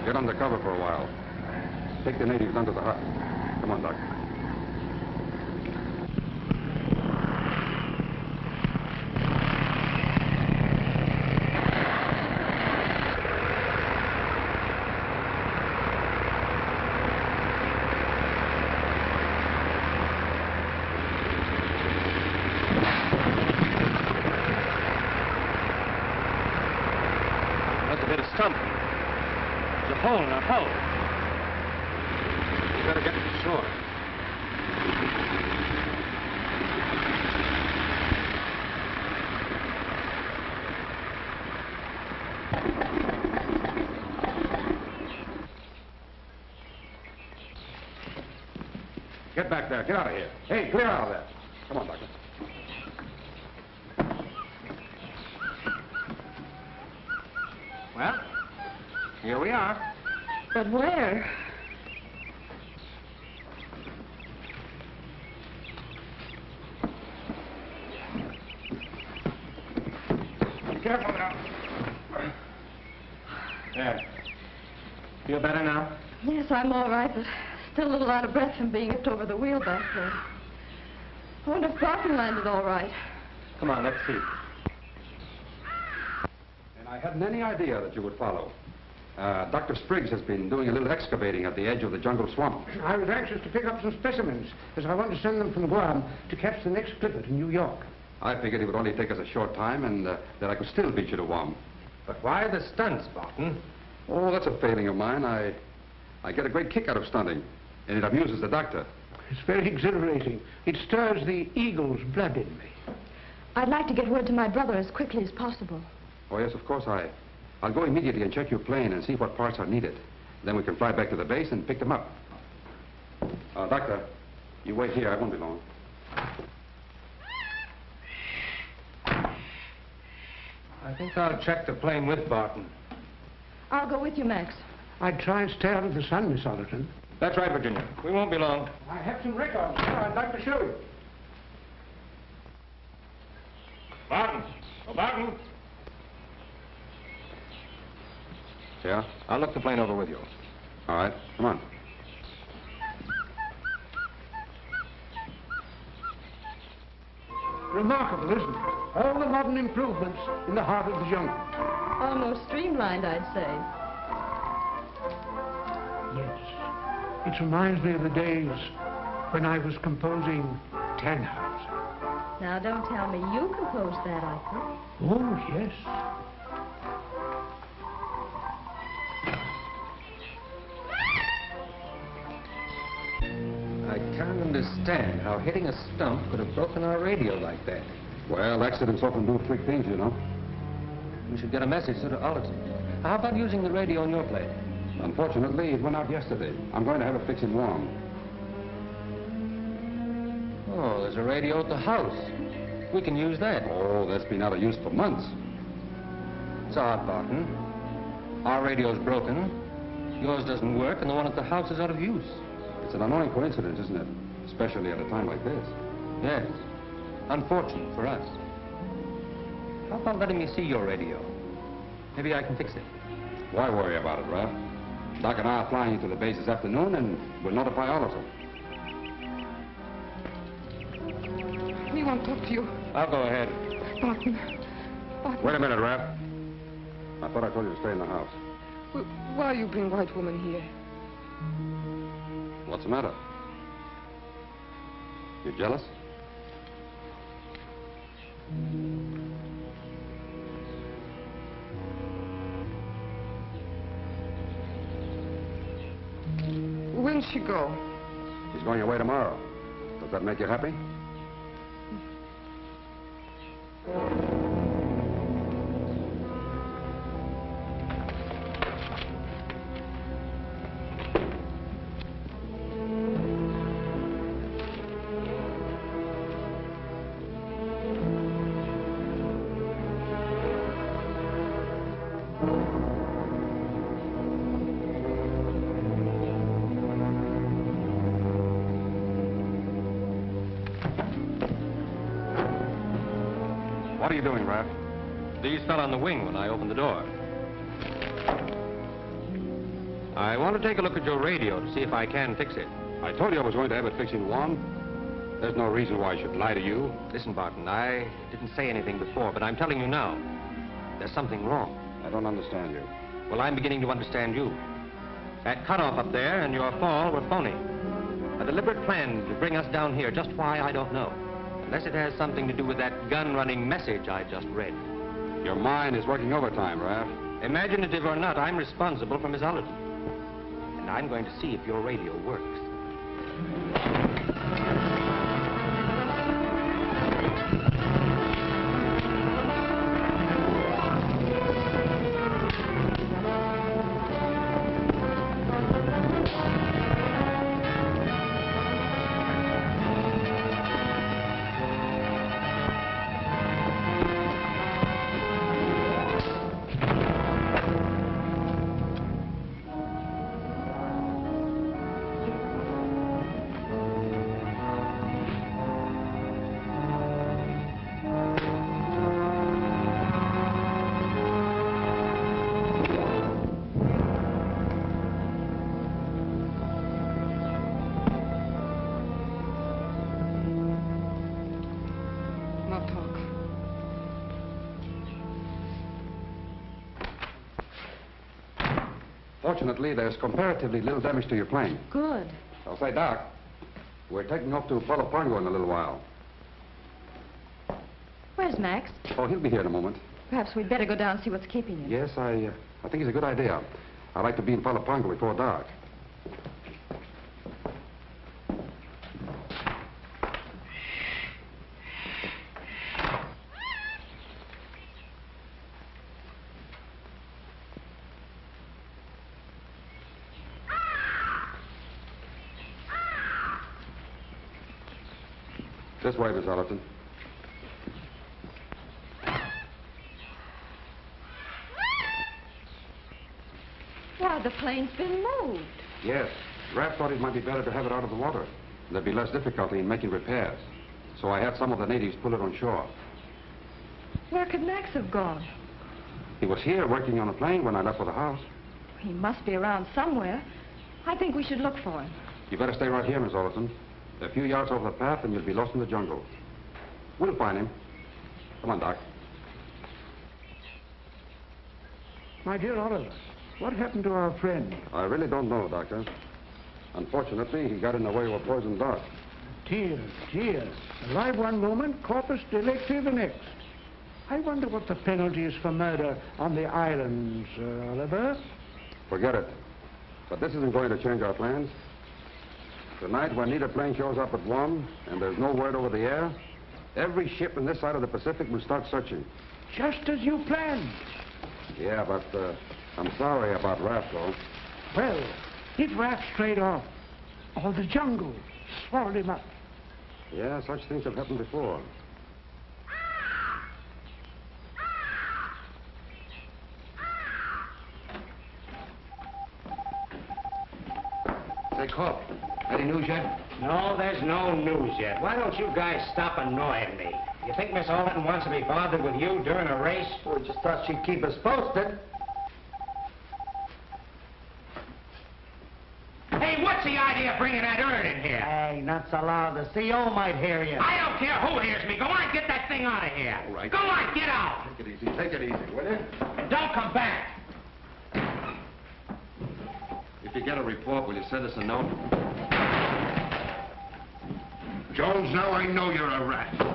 get under cover for a while. Take the natives under the hut. Come on, Doc. Must have hit a stump. There's a hole in our hull. You better get to shore. Get back there. Get out of here. Hey, clear out of there. Come on, Doctor. Well, here we are. But where? careful now. There. Feel better now? Yes, I'm all right, but still a little out of breath from being whipped over the wheel back there. I wonder if Barton landed all right. Come on, let's see. And I hadn't any idea that you would follow. Dr. Spriggs has been doing a little excavating at the edge of the jungle swamp. I was anxious to pick up some specimens, as I want to send them from Guam to catch the next Clifford in New York. I figured it would only take us a short time and that I could still beat you to Guam. But why the stunts, Barton? Oh, that's a failing of mine. I get a great kick out of stunting, and it amuses the doctor. It's very exhilarating. It stirs the eagle's blood in me. I'd like to get word to my brother as quickly as possible. Oh, yes, of course. I'll go immediately and check your plane and see what parts are needed. Then we can fly back to the base and pick them up. Doctor, you wait here. I won't be long. I think I'll check the plane with Barton. I'll go with you, Max. I'd try and stay out of the sun, Miss Allerton. That's right, Virginia. We won't be long. I have some records here I'd like to show you. Barton! Oh, Barton! Yeah? I'll look the plane over with you. All right. Come on. Remarkable, isn't it? All the modern improvements in the heart of the jungle. Almost streamlined, I'd say. Yes. It reminds me of the days when I was composing Tannhauser. Now, don't tell me you composed that, Reikker. Oh, yes. I can't understand how hitting a stump could have broken our radio like that. Well, accidents often do freak things, you know. We should get a message to Allerton. How about using the radio on your plane? Unfortunately, it went out yesterday. I'm going to have it fixed in Guam. Oh, there's a radio at the house. We can use that. Oh, that's been out of use for months. It's odd, Barton. Our radio's broken. Yours doesn't work, and the one at the house is out of use. It's an annoying coincidence, isn't it? Especially at a time like this. Yes. Unfortunate for us. How about letting me see your radio? Maybe I can fix it. Why worry about it, Raff? Doc and I are flying into the base this afternoon, and we'll notify Allerton. We won't talk to you. I'll go ahead. Barton. Barton. Wait a minute, Raff. I thought I told you to stay in the house. Why you bring white woman here? What's the matter? You jealous? When'll she go? She's going away tomorrow. Does that make you happy? What are you doing, Raff? These fell on the wing when I opened the door. I want to take a look at your radio to see if I can fix it. I told you I was going to have it fixed in Guam. There's no reason why I should lie to you. Listen, Barton, I didn't say anything before, but I'm telling you now. There's something wrong. I don't understand you. Well, I'm beginning to understand you. That cutoff up there and your fall were phony. A deliberate plan to bring us down here. Just why, I don't know. Unless it has something to do with that gun-running message I just read. Your mind is working overtime, Raff. Imaginative or not, I'm responsible for Miss Allerton. And I'm going to see if your radio works. Fortunately, there's comparatively little damage to your plane. Good. I'll say, Doc, we're taking off to Palapango in a little while. Where's Max? Oh, he'll be here in a moment. Perhaps we'd better go down and see what's keeping him. Yes, I think it's a good idea. I'd like to be in Palapango before dark. This way, Miss Allerton. Why, the plane's been moved. Yes. Raff thought it might be better to have it out of the water. There'd be less difficulty in making repairs. So I had some of the natives pull it on shore. Where could Max have gone? He was here working on a plane when I left for the house. He must be around somewhere. I think we should look for him. You better stay right here, Miss Allerton. A few yards off the path and you'll be lost in the jungle. We'll find him. Come on, Doc. My dear Oliver, what happened to our friend? I really don't know, Doctor. Unfortunately, he got in the way of a poisoned dart. Dear, dear. Alive one moment, corpus delicti the next. I wonder what the penalty is for murder on the islands, Oliver. Forget it. But this isn't going to change our plans. Tonight, when neither plane shows up at 1 and there's no word over the air, every ship in this side of the Pacific will start searching. Just as you planned. Yeah, but I'm sorry about Raff, though. Well, if Raff strayed off, or the jungle swallowed him up. Yeah, such things have happened before. Say, Cook, any news yet? No, there's no news yet. Why don't you guys stop annoying me? You think Miss Allerton wants to be bothered with you during a race? We just thought she'd keep us posted. Hey, what's the idea of bringing that urn in here? Hey, not so loud. The CO might hear you. I don't care who hears me. Go on, get that thing out of here. All right. Go on, get out. Take it easy. Take it easy, will you? And don't come back. If you get a report, will you send us a note? Jones, now I know you're a rat.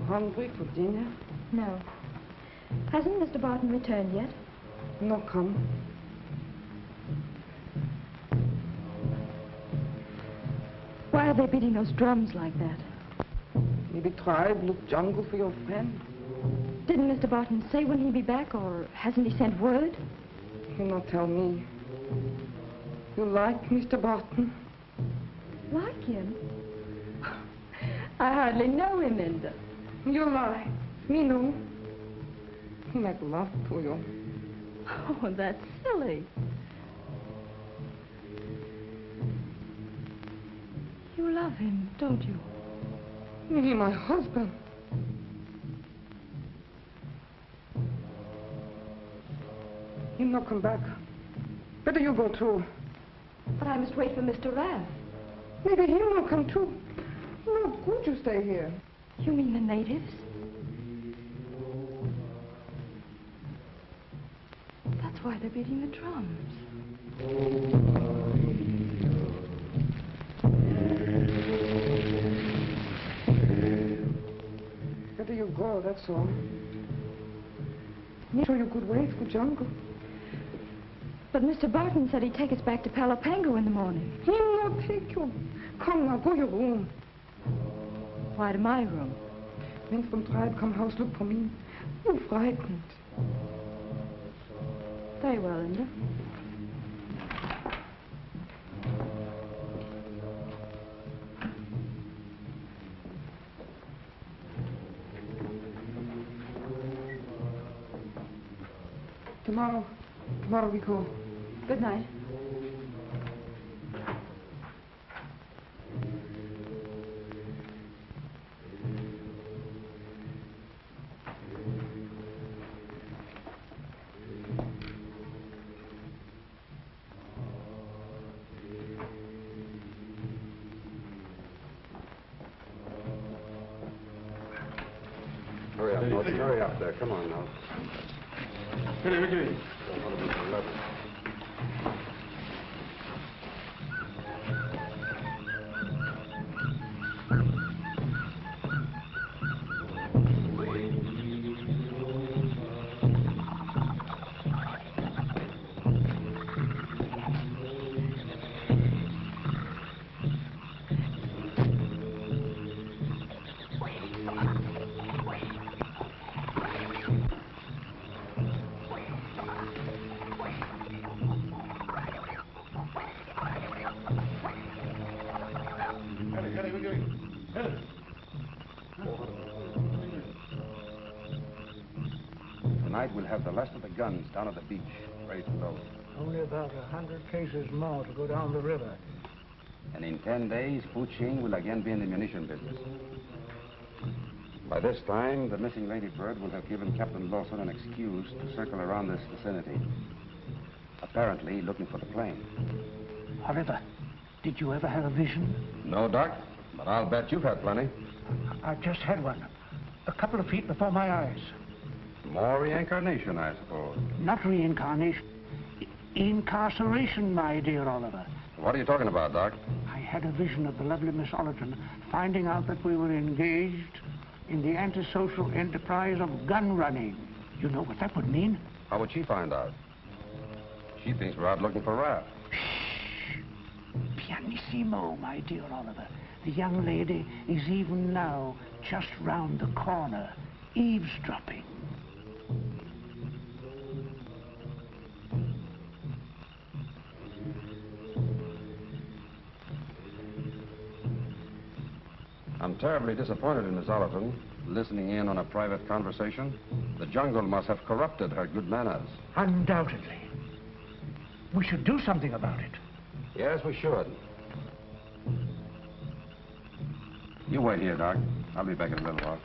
Hungry for dinner? No. Hasn't Mr. Barton returned yet? No come. Why are they beating those drums like that? Maybe tribe look jungle for your friend. Didn't Mr. Barton say when he'd be back, or hasn't he sent word? He'll not tell me. You like Mr. Barton? Like him? I hardly know him, Inda. You lie. Me no. He make love to you. Oh, that's silly. You love him, don't you? He my husband. He'll not come back. Better you go too. But I must wait for Mr. Raff. Maybe he'll not come too. No good you stay here. You mean the natives? That's why they're beating the drums. Better you go, that's all. Make sure you could wait for jungle. But Mr. Barton said he'd take us back to Palapango in the morning. He'll not take you. Come now, go your room. Why to my room? Wenn vom Treib kom Hauslook for me. You frightened. Very well, Inda. Tomorrow we go. Good night. Hurry up, Lawson. Hurry up there. Come on now. Hurry. Tonight we'll have the last of the guns down at the beach, ready to load. Only about 100 cases more to go down the river. And in 10 days, Puching will again be in the munition business. By this time, the missing Lady Bird will have given Captain Lawson an excuse to circle around this vicinity, apparently looking for the plane. Oliver, did you ever have a vision? No, Doc, but I'll bet you've had plenty. I've just had one, a couple of feet before my eyes. More reincarnation, I suppose. Not reincarnation. Incarceration, my dear Oliver. What are you talking about, Doc? I had a vision of the lovely Miss Allerton finding out that we were engaged in the antisocial enterprise of gun running. You know what that would mean? How would she find out? She thinks we're out looking for Raff. Shh. Pianissimo, my dear Oliver. The young lady is even now just round the corner, eavesdropping. I'm terribly disappointed in Miss Allerton, listening in on a private conversation. The jungle must have corrupted her good manners. Undoubtedly. We should do something about it. Yes, we should. You wait here, Doc. I'll be back in a little while.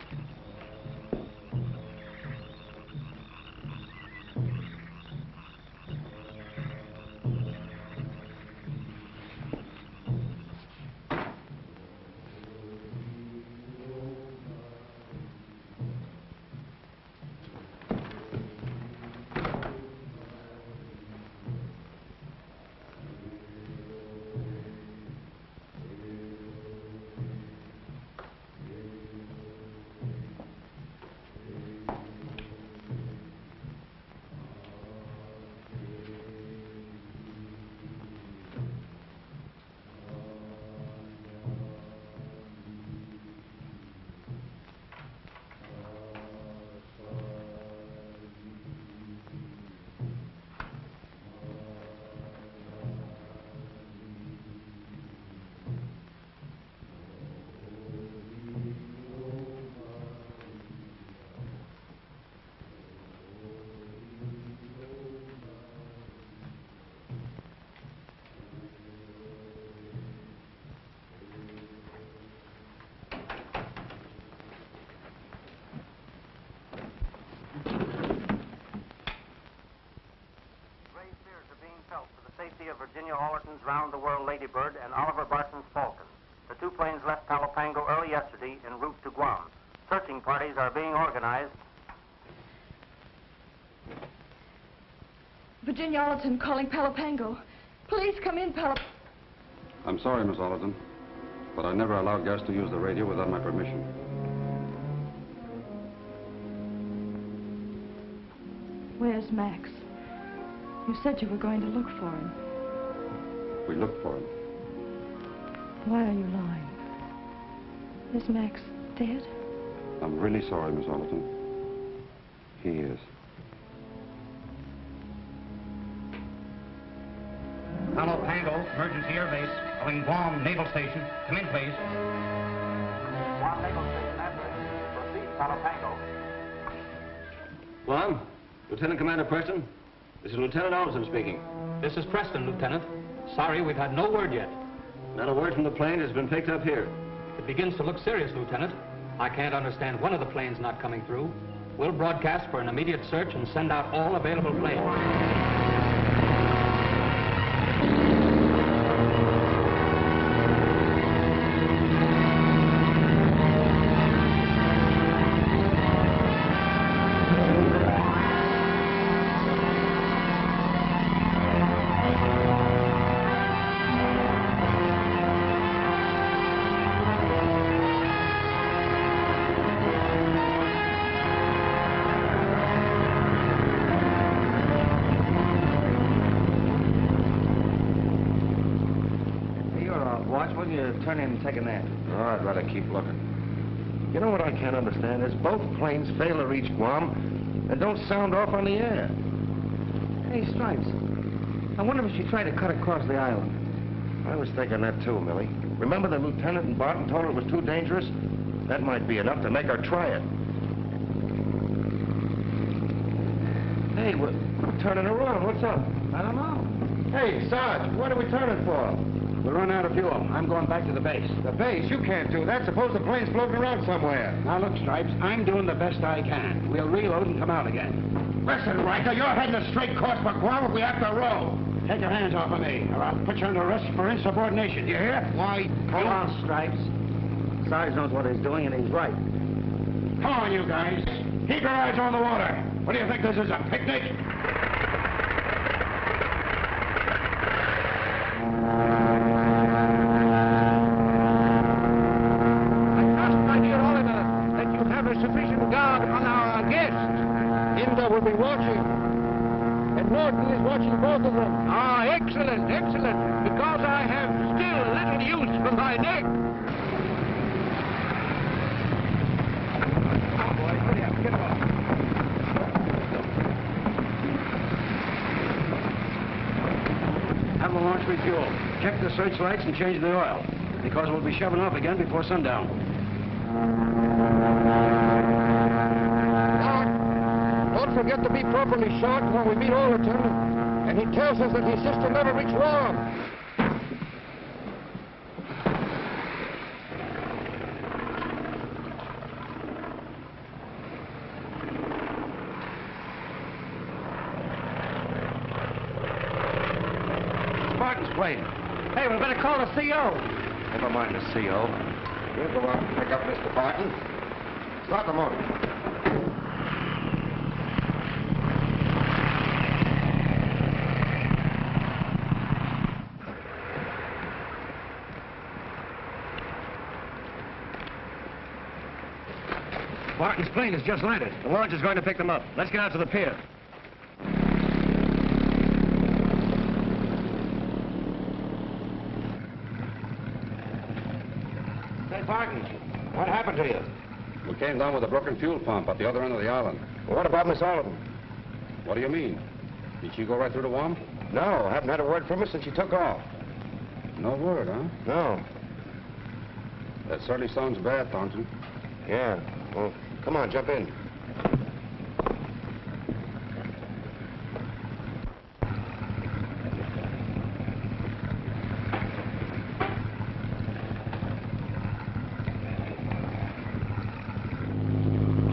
Of Virginia Allerton's round-the-world Ladybird and Oliver Barton's Falcon. The two planes left Palopango early yesterday en route to Guam. Searching parties are being organized. Virginia Allerton calling Palopango. Please come in, I'm sorry, Miss Allerton, but I never allow guests to use the radio without my permission. Where's Max? You said you were going to look for him. We looked for him. Why are you lying? Is Max dead? I'm really sorry, Miss Allerton. He is. Hello, Pango. Emergency air base. Calling Guam Naval Station. Come in, please. Guam Naval Station, answering. Proceed, Hello, Pango. Guam, Lieutenant Commander Preston. This is Lieutenant Allison speaking. This is Preston, Lieutenant. Sorry, we've had no word yet. Not a word from the plane has been picked up here. It begins to look serious, Lieutenant. I can't understand one of the planes not coming through. We'll broadcast for an immediate search and send out all available planes. Turn in and take a nap. Oh, I'd rather keep looking. You know what I can't understand is both planes fail to reach Guam and don't sound off on the air. Hey, Stripes. I wonder if she tried to cut across the island. I was thinking that too, Millie. Remember the lieutenant and Barton told her it was too dangerous? That might be enough to make her try it. Hey, we're turning around. What's up? I don't know. Hey, Sarge, what are we turning for? We'll run out of fuel. I'm going back to the base. The base? You can't do that. Suppose the plane's floating around somewhere. Now, look, Stripes, I'm doing the best I can. We'll reload and come out again. Listen, Reikker, you're heading a straight course for Guam if we have to row. Take your hands off of me, or I'll put you under arrest for insubordination. Do you hear? Why? Hold on, Stripes. Sarge knows what he's doing, and he's right. Come on, you guys. Keep your eyes on the water. What do you think this is, a picnic? Sufficient guard on our guests. Inda will be watching. And Thornton is watching both of them. Ah, excellent, excellent. Because I have still little use for my neck. Come on, boys. Hurry up. Get off. Have the launch refuel. Check the searchlights and change the oil. Because we'll be shoving off again before sundown. Don't forget to be properly shot when we meet Allerton. And he tells us that his sister never reached Guam. Barton's plane. Hey, we better call the CO. Never mind the CO. We'll go out and pick up Mr. Barton. Start the motor. Barton's plane has just landed. The launch is going to pick them up. Let's get out to the pier. Hey, Barton, what happened to you? We came down with a broken fuel pump at the other end of the island. Well, what about Miss Allerton? What do you mean? Did she go right through the Guam? No, haven't had a word from her since she took off. No word, huh? No. That certainly sounds bad, Thornton. Yeah. Well, come on, jump in.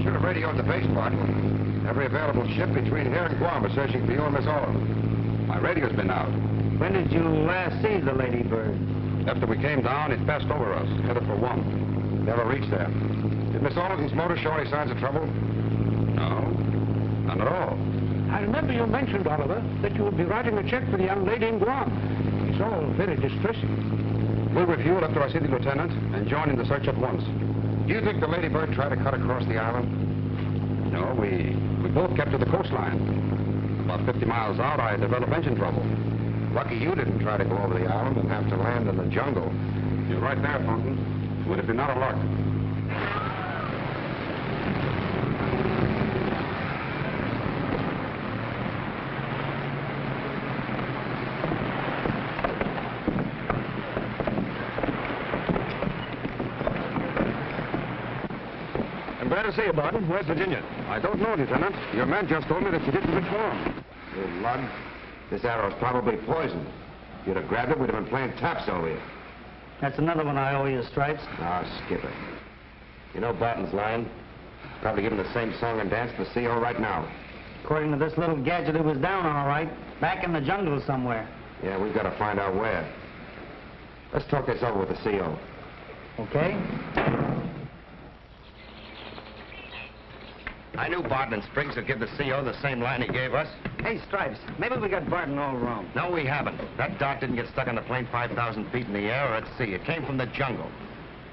Should have radioed the base, Barton. Every available ship between here and Guam is searching for you and Miss Allerton. My radio's been out. When did you last see the Lady Bird? After we came down, it passed over us, headed for Guam. Never reached there. Did Miss Allerton's motor show any signs of trouble? No, none at all. I remember you mentioned, Oliver, that you would be writing a check for the young lady in Guam. It's all very distressing. We'll refuel after I see the lieutenant and join in the search at once. Do you think the Lady Bird tried to cut across the island? No, we both kept to the coastline. About 50 miles out, I developed engine trouble. Lucky you didn't try to go over the island and have to land in the jungle. You're right there, Thornton. Would have been out of luck. Glad to see you, Barton. Where's Virginia? I don't know, Lieutenant. Your man just told me that she didn't reform. You lug. This arrow's probably poisoned. If you'd have grabbed it, we'd have been playing taps over you. That's another one I owe you, Stripes. Ah, skip it. You know Barton's lying. Probably giving the same song and dance to the CO right now. According to this little gadget, it was down all right. Back in the jungle somewhere. Yeah, we've got to find out where. Let's talk this over with the CO. Okay. I knew Barton and Spriggs would give the CO the same line he gave us. Hey, Stripes, maybe we got Barton all wrong. No, we haven't. That dart didn't get stuck on the plane 5,000 feet in the air or at sea. It came from the jungle.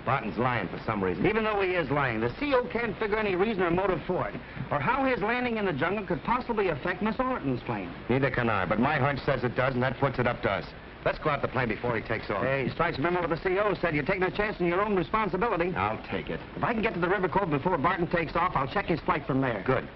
Barton's lying for some reason. Even though he is lying, the CO can't figure any reason or motive for it, or how his landing in the jungle could possibly affect Miss Allerton's plane. Neither can I, but my hunch says it does, and that puts it up to us. Let's go out the plane before he takes off. Hey, Stripes, remember what the CO said. You're taking a chance on your own responsibility. I'll take it. If I can get to the river cove before Barton takes off, I'll check his flight from there. Good.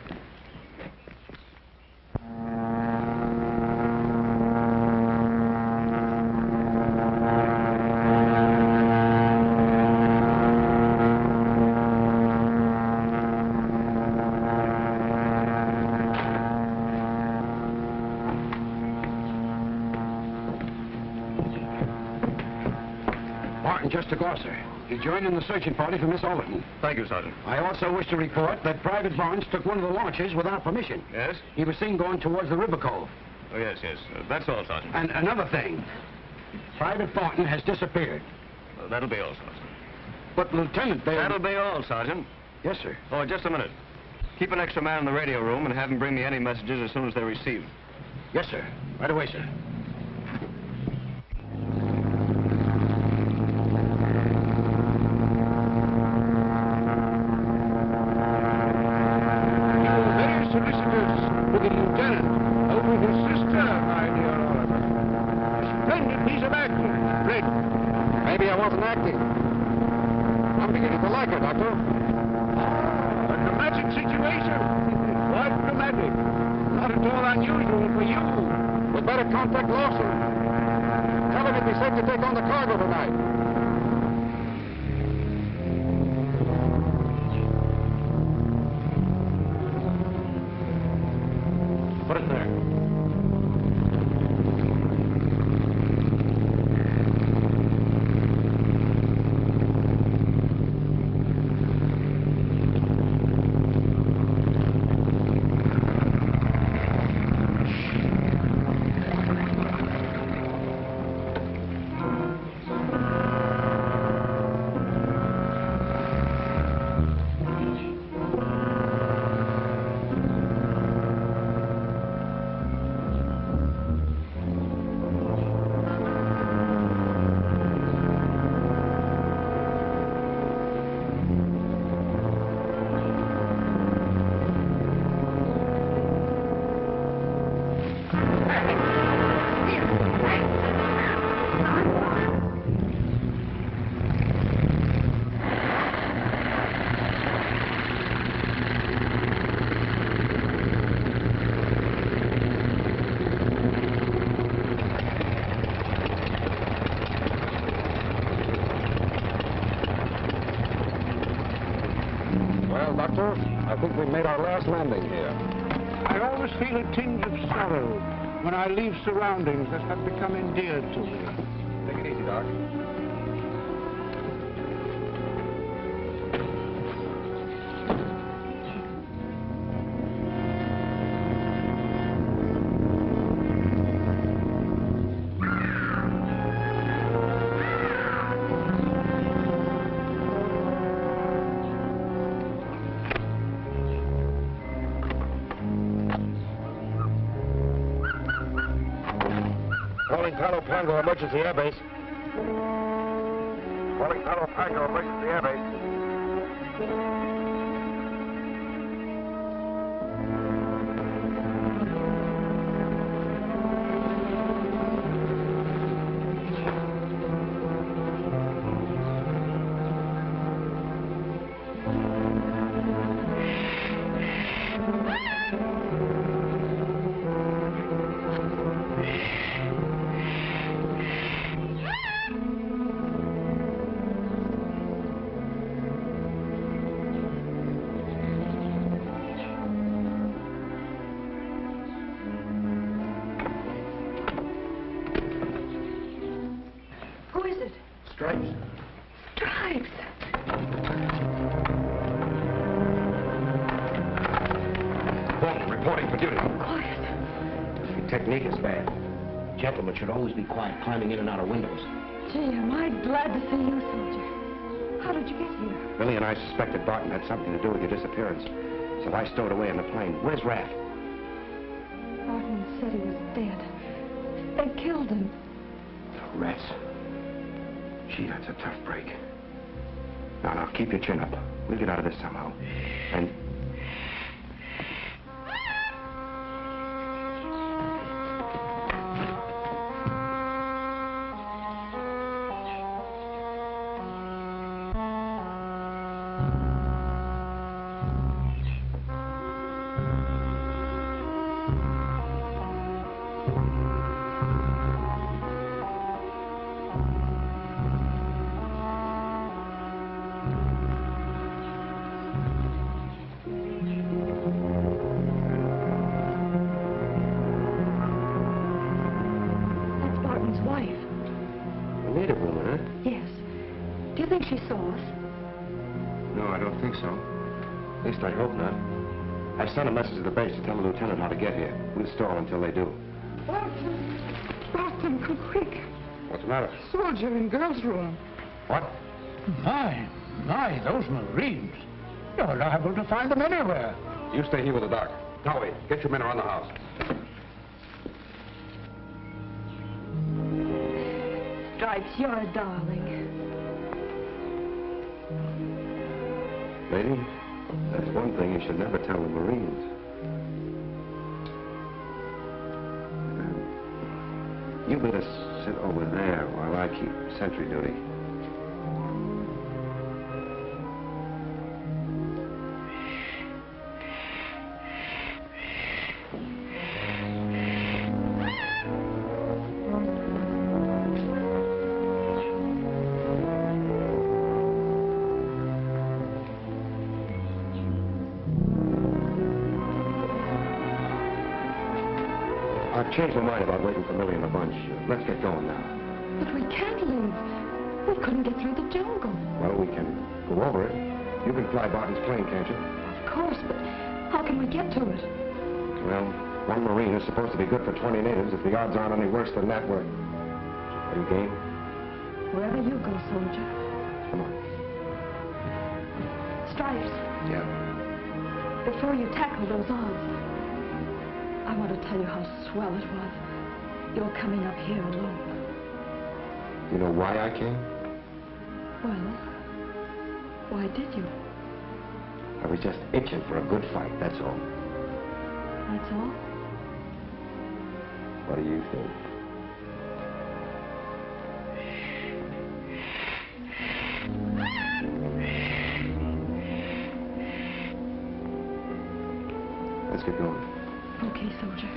Just a glosser. He joined in the searching party for Miss Allerton. Thank you, Sergeant. I also wish to report that Private Barnes took one of the launches without permission. Yes? He was seen going towards the river cove. Oh, yes, yes. That's all, Sergeant. And another thing. Private Barton has disappeared. That'll be all, Sergeant. But, Lieutenant, they... That'll be all, Sergeant. Yes, sir. Oh, just a minute. Keep an extra man in the radio room and have him bring me any messages as soon as they're received. Yes, sir. Right away, sir. Contact Lawson. Tell him it'd be safe to take on the cargo tonight. Put it there. Doctor, I think we've made our last landing here. I always feel a tinge of sorrow when I leave surroundings that have become endeared to me. Take it easy, Doc. Pango, emergency airbase. Calling Palo Pango, emergency airbase. Stripes. Stripes. Thornton, reporting for duty. Quiet. Your technique is bad. Gentlemen should always be quiet, climbing in and out of windows. Gee, am I glad to see you, soldier. How did you get here? Billy and I suspected Barton had something to do with your disappearance, so I stowed away in the plane. Where's Raff? Barton said he was dead. They killed him. The rats. Gee, that's a tough break. Now, keep your chin up. We'll get out of this somehow. And... I hope not. I've sent a message to the base to tell the lieutenant how to get here. We'll stall until they do. Barton, come quick. What's the matter? Soldier in girl's room. What? My, those Marines. You're liable to find them anywhere. You stay here with the doc. Howie, get your men around the house. Stripes, you're a darling. Lady, that's one thing you should never tell the Marines. You better sit over there while I keep sentry duty. I've changed my mind about waiting for Millie and the bunch. Let's get going now. But we can't leave. We couldn't get through the jungle. Well, we can go over it. You can fly Barton's plane, can't you? Of course, but how can we get to it? Well, one Marine is supposed to be good for 20 natives. If the odds aren't any worse than that, are you game? Wherever you go, soldier. Come on. Stripes. Yeah. Before you tackle those odds, I want to tell you how swell it was. You're coming up here alone. You know why I came? Well, why did you? I was just itching for a good fight, that's all. That's all? What do you think? Let's get going. Okay, soldier.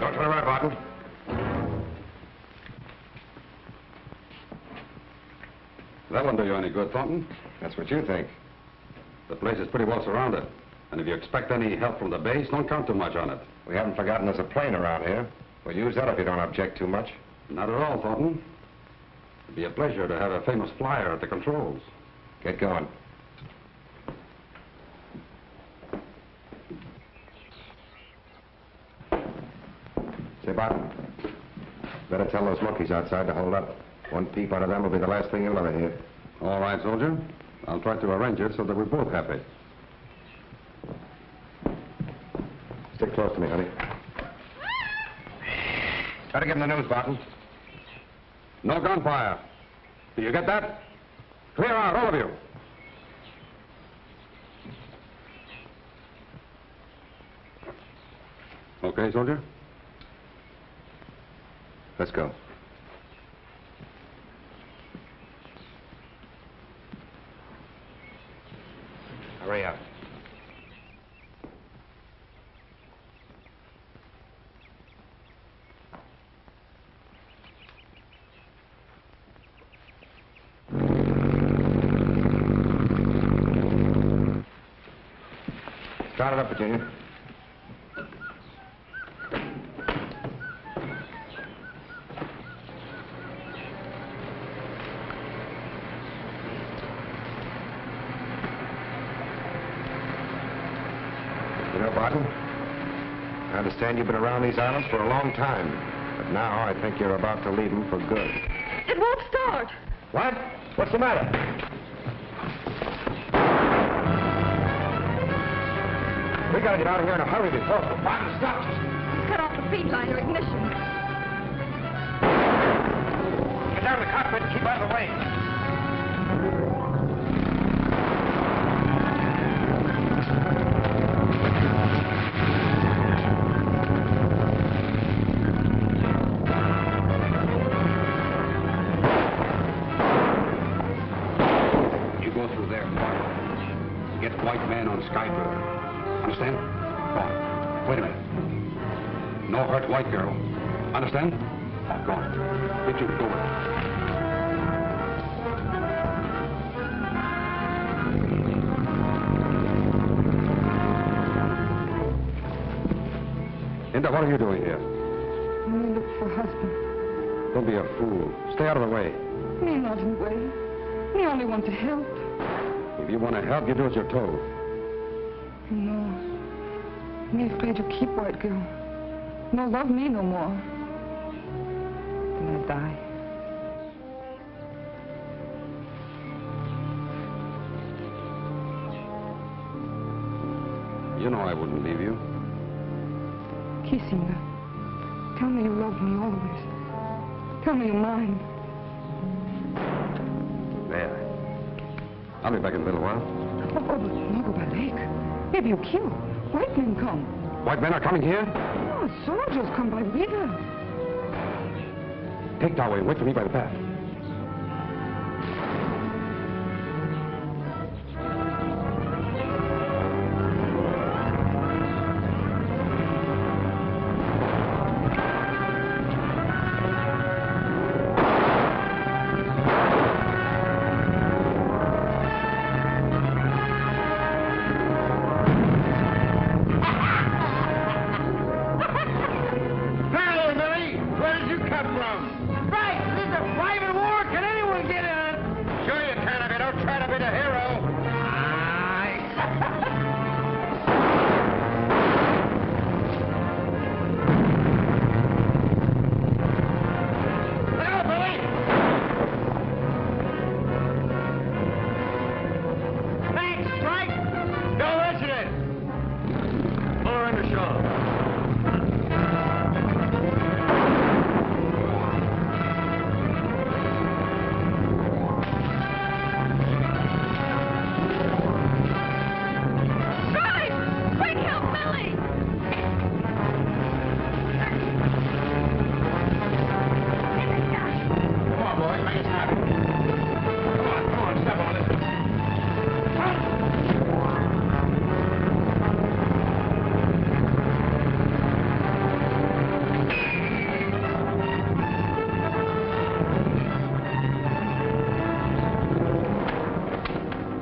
Don't turn around, Barton. That won't do you any good, Thornton. That's what you think. The place is pretty well surrounded. And if you expect any help from the base, don't count too much on it. We haven't forgotten there's a plane around here. We'll use that if you don't object too much. Not at all, Thornton. It'd be a pleasure to have a famous flyer at the controls. Get going. Say, Barton, better tell those monkeys outside to hold up. One peep out of them will be the last thing you'll ever hear. All right, soldier. I'll try to arrange it so that we're both happy. Stick close to me, honey. Try to give them the news, Barton. No gunfire. Do you get that? Clear out, all of you. Okay, soldier? Let's go. Hurry up. Start it up, Virginia. You know, Barton, I understand you've been around these islands for a long time, but now I think you're about to leave them for good. It won't start. What? What's the matter? We gotta get out of here in a hurry before Barton stops us. Cut off the feed line or ignition. Get down to the cockpit and keep out of the way. You go through there, Barton. Get white man on Skybird. Understand? Go on. Wait a minute. No hurt white girl. Understand? Go on. Get you going. Inda, what are you doing here? Me look for husband. Don't be a fool. Stay out of the way. Me not in way. Me only want to help. If you want to help, you do as you're told. No. Me afraid to keep white girl. No love me no more. Then I die. You know I wouldn't leave you. Kiss Inda. Tell me you love me always. Tell me you're mine. There. I'll be back in a little while. Oh, but no go by lake. Maybe you kill. White men come. White men are coming here? Oh, soldiers come by river. Take that way. Wait for me by the path.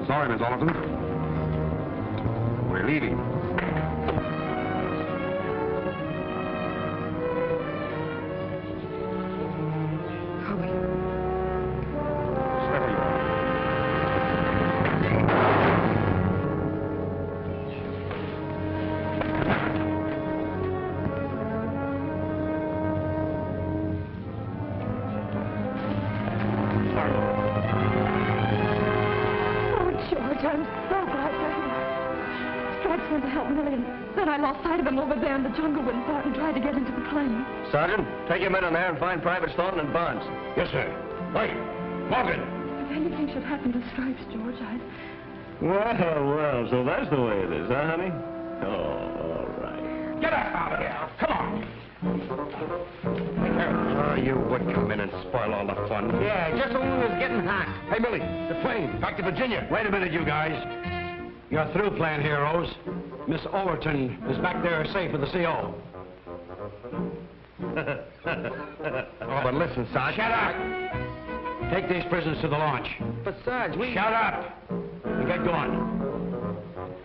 Sorry, Miss Allerton. We're leaving. Over there in the jungle when Barton tried to get into the plane. Sergeant, take your men in there and find Privates Thornton and Barnes. Yes, sir. Right. Morgan. If anything should happen to Stripes, George, I'd... Well, so that's the way it is, huh, honey? Oh, all right. Get us out of here. Come on. Oh, you would come in and spoil all the fun. Yeah, just when we was getting hot. Hey, Millie, the plane. Back to Virginia. Wait a minute, you guys. You're through playing heroes. Miss Allerton is back there safe with the CO. Oh, but listen, Sarge. Shut up! Take these prisoners to the launch. But, Sarge, we... Shut up! And get going.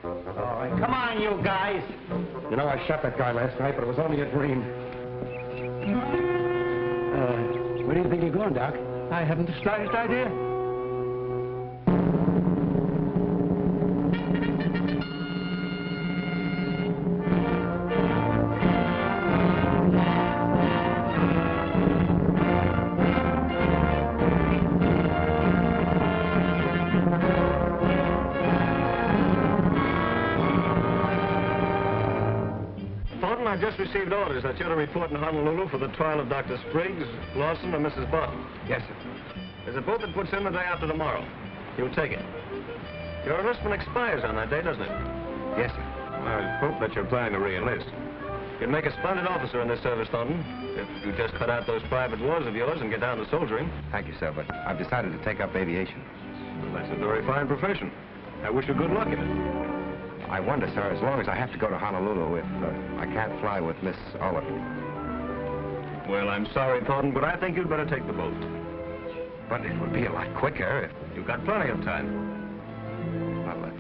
All right, come on, you guys. You know, I shot that guy last night, but it was only a dream. Where do you think you're going, Doc? I haven't the slightest idea. Thornton, I've just received orders that you're to report in Honolulu for the trial of Dr. Spriggs, Lawson, and Mrs. Barton. Yes, sir. There's a boat that puts in the day after tomorrow. You'll take it. Your enlistment expires on that day, doesn't it? Yes, sir. I hope that you're planning to re-enlist. You'd make a splendid officer in this service, Thornton, if you just cut out those private wars of yours and get down to soldiering. Thank you, sir, but I've decided to take up aviation. That's a very fine profession. I wish you good luck in it. I wonder, sir, as long as I have to go to Honolulu, if I can't fly with Miss Allerton. Well, I'm sorry, Thornton, but I think you'd better take the boat. But it would be a lot quicker if... You've got plenty of time. Well,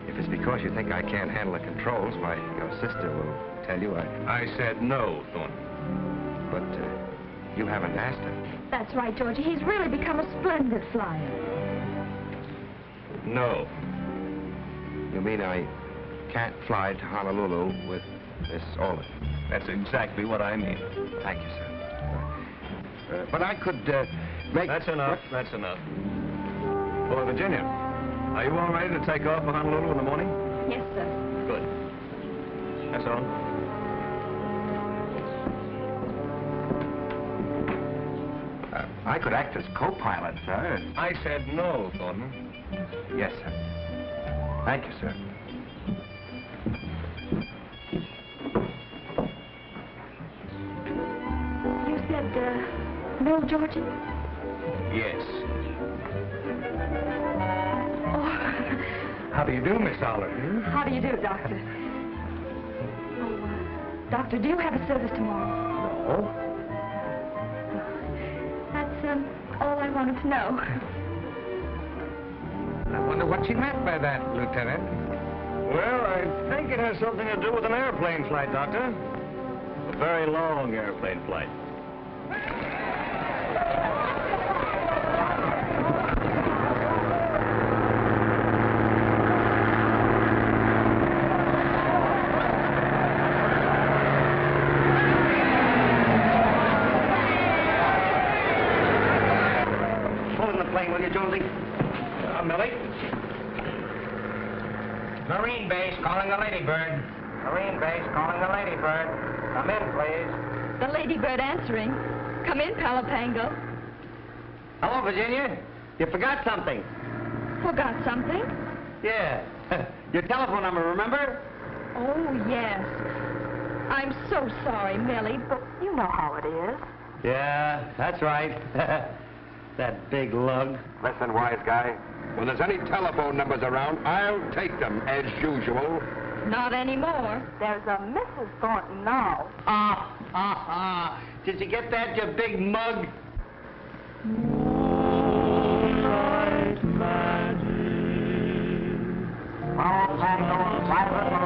if it's because you think I can't handle the controls, why, your sister will tell you I said no, Thornton. But you haven't asked her. That's right, Georgie. He's really become a splendid flyer. No. You mean I can't fly to Honolulu with Miss Allerton? That's exactly what I mean. Thank you, sir. But I could make... That's enough. That's enough. Boy, Virginia, are you all ready to take off for Honolulu in the morning? Yes, sir. Good. That's all. I could act as co-pilot, sir. I said no, Thornton. Yes, sir. Thank you, sir. You said, no, Georgie? Yes. Oh, How do you do, Miss Allerton? how do you do, Doctor? Oh, Doctor, do you have a service tomorrow? No. That's, all I wanted to know. I wonder what she meant by that, Lieutenant. Well, I think it has something to do with an airplane flight, Doctor. A very long airplane flight. Pull in the plane, will you, Jonesy? Millie? Marine base calling the Ladybird. Marine base calling the Ladybird. Come in, please. The Ladybird answering. Come in, Palapango. Hello, Virginia. You forgot something. Forgot something? Yeah. Your telephone number, remember? Oh, yes. I'm so sorry, Millie, but You know how it is. Yeah, that's right. That big lug. Listen, wise guy. When there's any telephone numbers around, I'll take them, as usual. not anymore. There's a Mrs. Thornton now. Did you get that, you big mug? All Tango, private